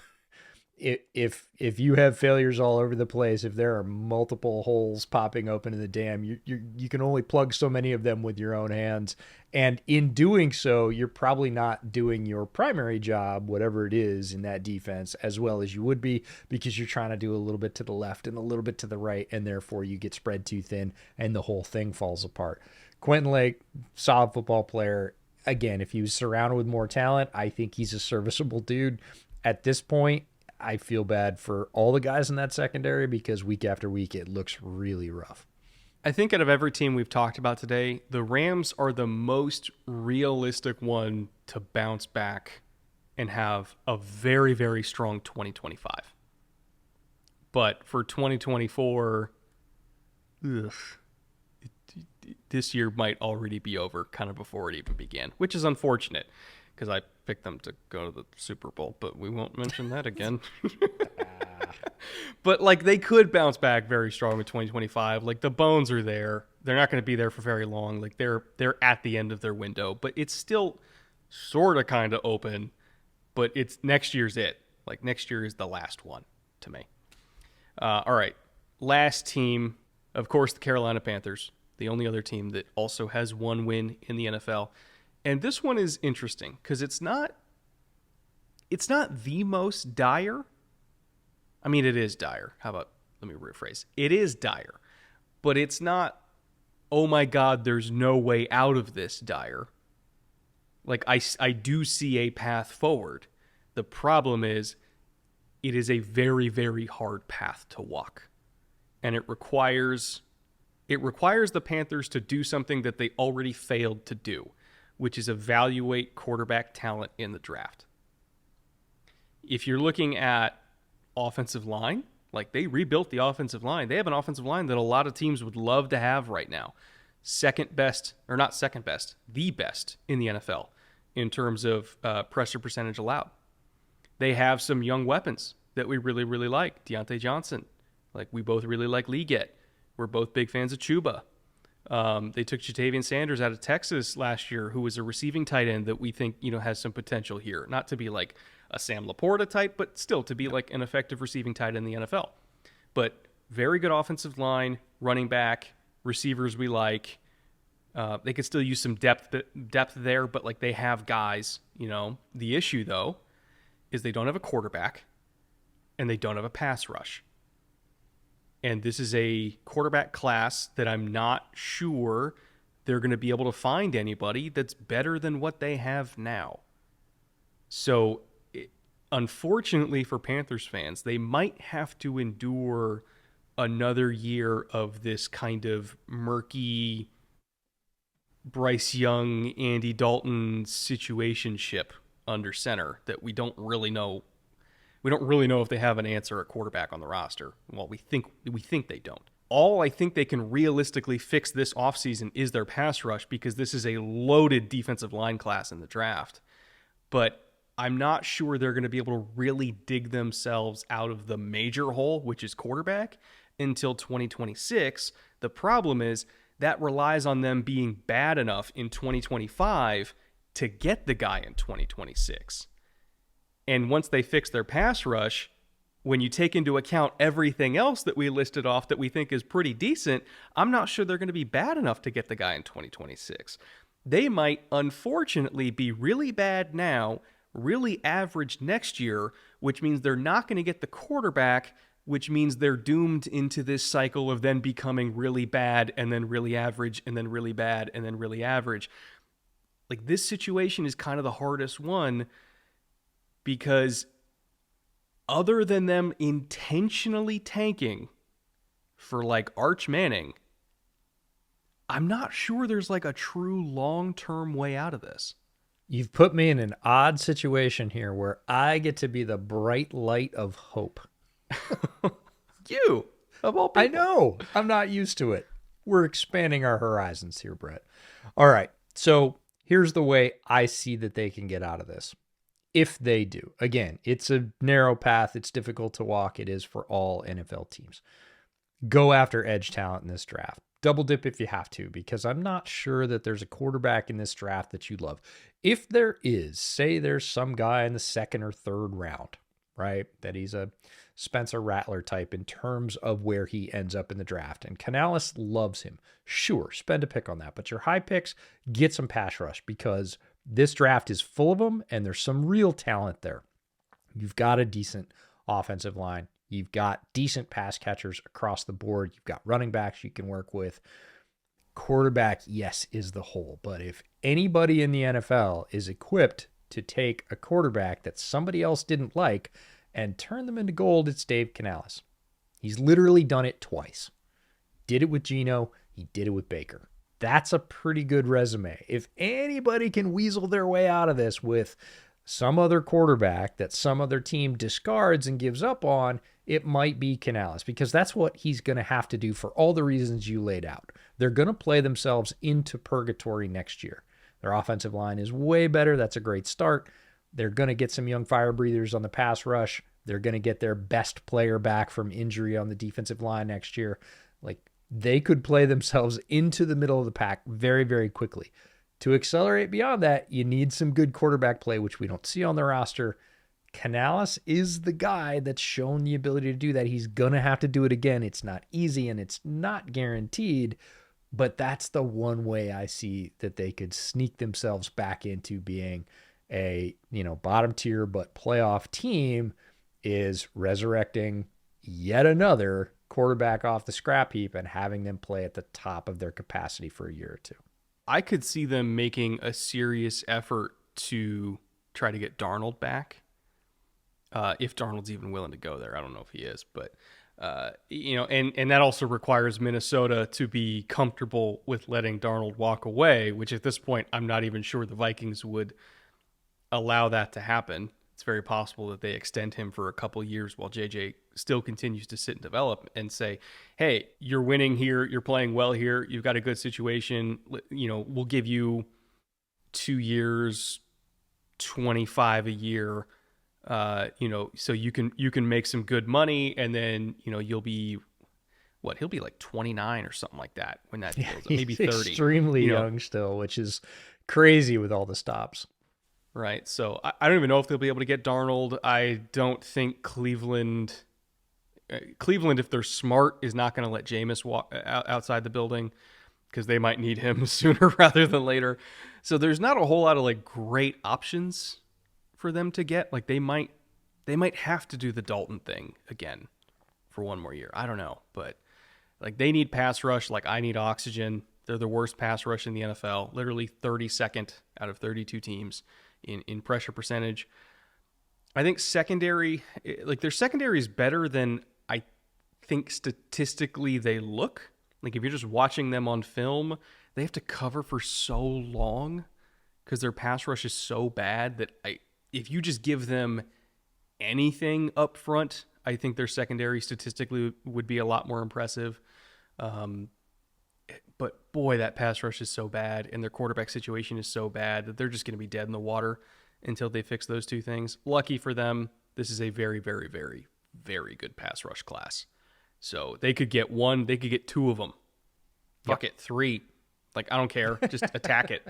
If you have failures all over the place, if there are multiple holes popping open in the dam, you can only plug so many of them with your own hands. And in doing so, you're probably not doing your primary job, whatever it is in that defense, as well as you would be because you're trying to do a little bit to the left and a little bit to the right, and therefore you get spread too thin and the whole thing falls apart. Quentin Lake, solid football player. Again, if he was surrounded with more talent, I think he's a serviceable dude. At this point, I feel bad for all the guys in that secondary because week after week it looks really rough. I think out of every team we've talked about today, the Rams are the most realistic one to bounce back and have a very, very strong 2025. But for 2024, this year might already be over kind of before it even began, which is unfortunate because I picked them to go to the Super Bowl, but we won't mention that again. But like they could bounce back very strong with 2025. Like the bones are there. They're not going to be there for very long. Like they're at the end of their window, but it's still sort of kind of open, but it's next year's it. Like next year is the last one to me. All right. Last team, of course, the Carolina Panthers, the only other team that also has one win in the NFL. And this one is interesting because it's not the most dire. I mean, it is dire. Let me rephrase. It is dire, but it's not, oh my God, there's no way out of this dire. Like I do see a path forward. The problem is it is a very, very hard path to walk. And it requires the Panthers to do something that they already failed to do, which is evaluate quarterback talent in the draft. If you're looking at offensive line, like they rebuilt the offensive line. They have an offensive line that a lot of teams would love to have right now. The best in the NFL in terms of pressure percentage allowed. They have some young weapons that we really, really like. Deontay Johnson. Like we both really like Liget. We're both big fans of Chuba. They took Jatavian Sanders out of Texas last year, who was a receiving tight end that we think, has some potential here. Not to be like a Sam Laporta type, but still to be like an effective receiving tight end in the NFL. But very good offensive line, running back, receivers we like. They could still use some depth there, but like they have guys. The issue though is they don't have a quarterback, and they don't have a pass rush. And this is a quarterback class that I'm not sure they're going to be able to find anybody that's better than what they have now. So, unfortunately for Panthers fans, they might have to endure another year of this kind of murky Bryce Young, Andy Dalton situationship under center that we don't really know. We don't really know if they have an answer at quarterback on the roster. Well, we think they don't. All I think they can realistically fix this offseason is their pass rush, because this is a loaded defensive line class in the draft. But I'm not sure they're going to be able to really dig themselves out of the major hole, which is quarterback, until 2026. The problem is that relies on them being bad enough in 2025 to get the guy in 2026. And once they fix their pass rush, when you take into account everything else that we listed off that we think is pretty decent, I'm not sure they're going to be bad enough to get the guy in 2026. They might, unfortunately, be really bad now, really average next year, which means they're not going to get the quarterback, which means they're doomed into this cycle of then becoming really bad and then really average and then really bad and then really average. Like, this situation is kind of the hardest one, because other than them intentionally tanking for like Arch Manning, I'm not sure there's like a true long-term way out of this. You've put me in an odd situation here where I get to be the bright light of hope. You, of all people. I know. I'm not used to it. We're expanding our horizons here, Brett. All right. So here's the way I see that they can get out of this. If they do. Again, it's a narrow path. It's difficult to walk. It is for all NFL teams. Go after edge talent in this draft. Double dip if you have to, because I'm not sure that there's a quarterback in this draft that you love. If there is, say there's some guy in the second or third round, right, that he's a Spencer Rattler type in terms of where he ends up in the draft, and Canales loves him, sure, spend a pick on that. But your high picks, get some pass rush, because this draft is full of them, and there's some real talent there. You've got a decent offensive line. You've got decent pass catchers across the board. You've got running backs you can work with. Quarterback, yes, is the hole. But if anybody in the NFL is equipped to take a quarterback that somebody else didn't like and turn them into gold, it's Dave Canales. He's literally done it twice. Did it with Geno. He did it with Baker. That's a pretty good resume. If anybody can weasel their way out of this with some other quarterback that some other team discards and gives up on, it might be Canales, because that's what he's going to have to do for all the reasons you laid out. They're going to play themselves into purgatory next year. Their offensive line is way better. That's a great start. They're going to get some young fire breathers on the pass rush. They're going to get their best player back from injury on the defensive line next year. Like, they could play themselves into the middle of the pack very, very quickly. To accelerate beyond that, you need some good quarterback play, which we don't see on the roster. Canales is the guy that's shown the ability to do that. He's going to have to do it again. It's not easy and it's not guaranteed, but that's the one way I see that they could sneak themselves back into being a, bottom tier but playoff team, is resurrecting yet another quarterback off the scrap heap and having them play at the top of their capacity for a year or two. I could see them making a serious effort to try to get Darnold back. If Darnold's even willing to go there. I don't know if he is, but and that also requires Minnesota to be comfortable with letting Darnold walk away, which at this point, I'm not even sure the Vikings would allow that to happen. It's very possible that they extend him for a couple years while JJ still continues to sit and develop, and say, hey, you're winning here. You're playing well here. You've got a good situation. We'll give you 2 years, 25 a year, so you can make some good money, and then, you'll be, he'll be like 29 or something like that when that Yeah, deal's up, maybe he's 30. extremely You know, young still, which is crazy with all the stops. right? So I don't even know if they'll be able to get Darnold. I don't think Cleveland, if they're smart, is not going to let Jameis walk outside the building because they might need him sooner rather than later. So there's not a whole lot of like great options for them to get. Like they might have to do the Dalton thing again for one more year. I don't know, but like they need pass rush. Like I need oxygen. They're the worst pass rush in the NFL, literally 32nd out of 32 teams in pressure percentage. I think secondary, like their secondary is better than I think statistically they look. Like if you're just watching them on film, they have to cover for so long because their pass rush is so bad that if you just give them anything up front, I think their secondary statistically would be a lot more impressive. But boy, that pass rush is so bad and their quarterback situation is so bad that they're just going to be dead in the water until they fix those two things. Lucky for them, this is a very, very, very, very good pass rush class. So they could get one, they could get two of them. Fuck it, three. Like, I don't care. Just attack it.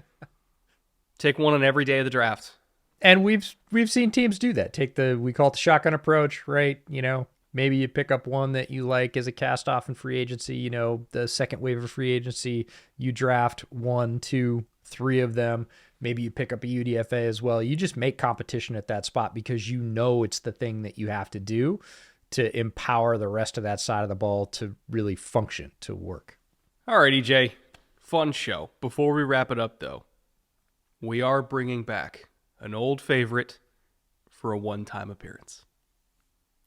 Take one on every day of the draft. And we've seen teams do that. We call it the shotgun approach, right? You know, maybe you pick up one that you like as a cast off in free agency, you know, the second wave of free agency, you draft 1, 2, 3 of them. Maybe you pick up a UDFA as well. You just make competition at that spot because you know it's the thing that you have to do to empower the rest of that side of the ball to really function, to work. All right, EJ. Fun show. Before we wrap it up, though, we are bringing back an old favorite for a one-time appearance.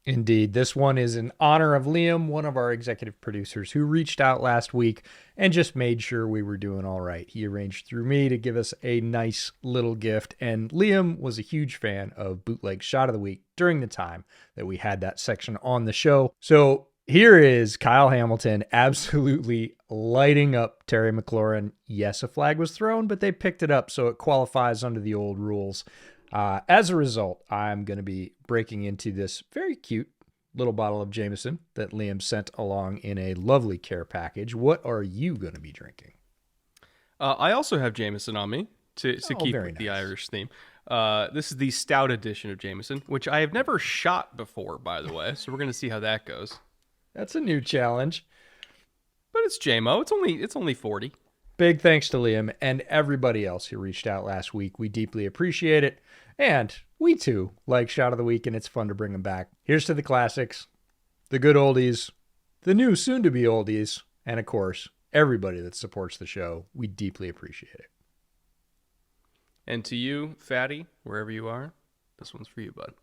Indeed. This one is in honor of Liam, one of our executive producers who reached out last week and just made sure we were doing all right. He arranged through me to give us a nice little gift, and Liam was a huge fan of Bootleg Shot of the Week during the time that we had that section on the show. So here is Kyle Hamilton absolutely lighting up Terry McLaurin. Yes, a flag was thrown, but they picked it up, so it qualifies under the old rules. As a result, I'm going to be breaking into this very cute little bottle of Jameson that Liam sent along in a lovely care package. What are you going to be drinking? I also have Jameson on me to keep with the Irish theme. This is the stout edition of Jameson, which I have never shot before, by the way. So we're going to see how that goes. That's a new challenge. But it's JMO. It's only 40. Big thanks to Liam and everybody else who reached out last week. We deeply appreciate it. And we too like Shot of the Week, and it's fun to bring them back. Here's to the classics, the good oldies, the new soon-to-be oldies, and of course, everybody that supports the show. We deeply appreciate it. And to you, Fatty, wherever you are, this one's for you, bud.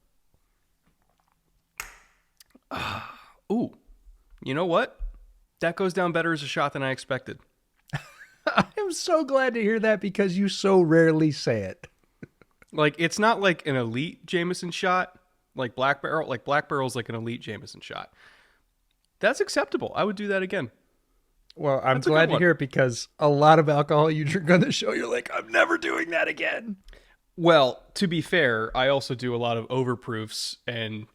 Ooh, you know what? That goes down better as a shot than I expected. I'm so glad to hear that because you so rarely say it. Like, it's not like an elite Jameson shot, like Black Barrel. Like, Black Barrel's like an elite Jameson shot. That's acceptable. I would do that again. Well, I'm glad to hear it because a lot of alcohol you drink on the show, you're like, I'm never doing that again. Well, to be fair, I also do a lot of overproofs and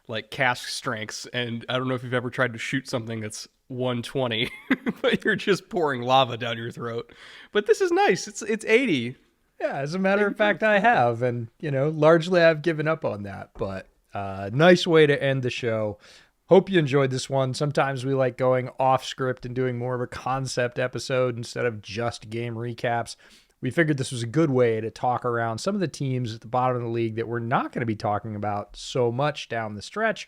like cask strengths. And I don't know if you've ever tried to shoot something that's 120, but you're just pouring lava down your throat. But this is nice. It's 80. Yeah, as a matter of fact, I have. And, you know, largely I've given up on that. But nice way to end the show. Hope you enjoyed this one. Sometimes we like going off script and doing more of a concept episode instead of just game recaps. We figured this was a good way to talk around some of the teams at the bottom of the league that we're not going to be talking about so much down the stretch,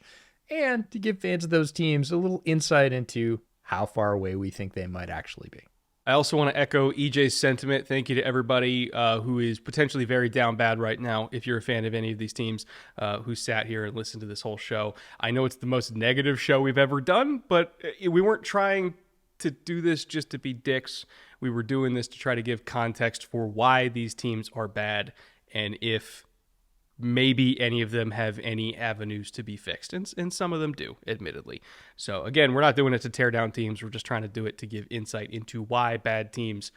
and to give fans of those teams a little insight into how far away we think they might actually be. I also want to echo EJ's sentiment. Thank you to everybody who is potentially very down bad right now. If you're a fan of any of these teams who sat here and listened to this whole show, I know it's the most negative show we've ever done, but we weren't trying to do this just to be dicks. We were doing this to try to give context for why these teams are bad and if maybe any of them have any avenues to be fixed. And some of them do, admittedly. So again, we're not doing it to tear down teams. We're just trying to do it to give insight into why bad teams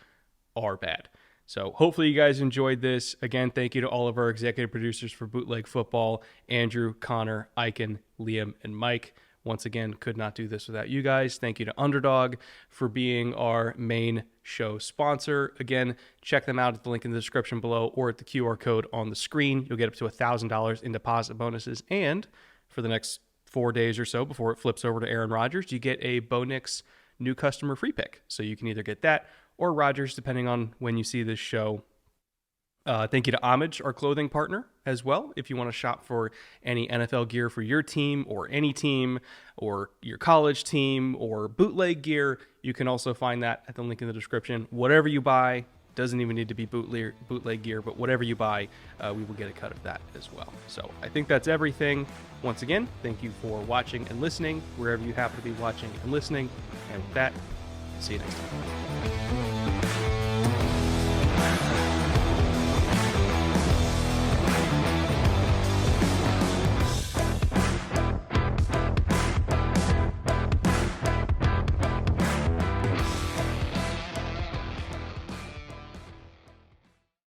are bad. So hopefully you guys enjoyed this. Again, thank you to all of our executive producers for Bootleg Football, Andrew, Connor, Eichen, Liam, and Mike. Once again, could not do this without you guys. Thank you to Underdog for being our main show sponsor. Again, check them out at the link in the description below or at the QR code on the screen. You'll get up to $1,000 in deposit bonuses. And for the next 4 days or so before it flips over to Aaron Rodgers, you get a Bo Nix new customer free pick. So you can either get that or Rodgers, depending on when you see this show. Thank you to Homage, our clothing partner, as well. If you want to shop for any NFL gear for your team or any team or your college team or bootleg gear, you can also find that at the link in the description. Whatever you buy, doesn't even need to be bootleg gear, but whatever you buy, we will get a cut of that as well. So I think that's everything. Once again, thank you for watching and listening, wherever you happen to be watching and listening. And with that, see you next time.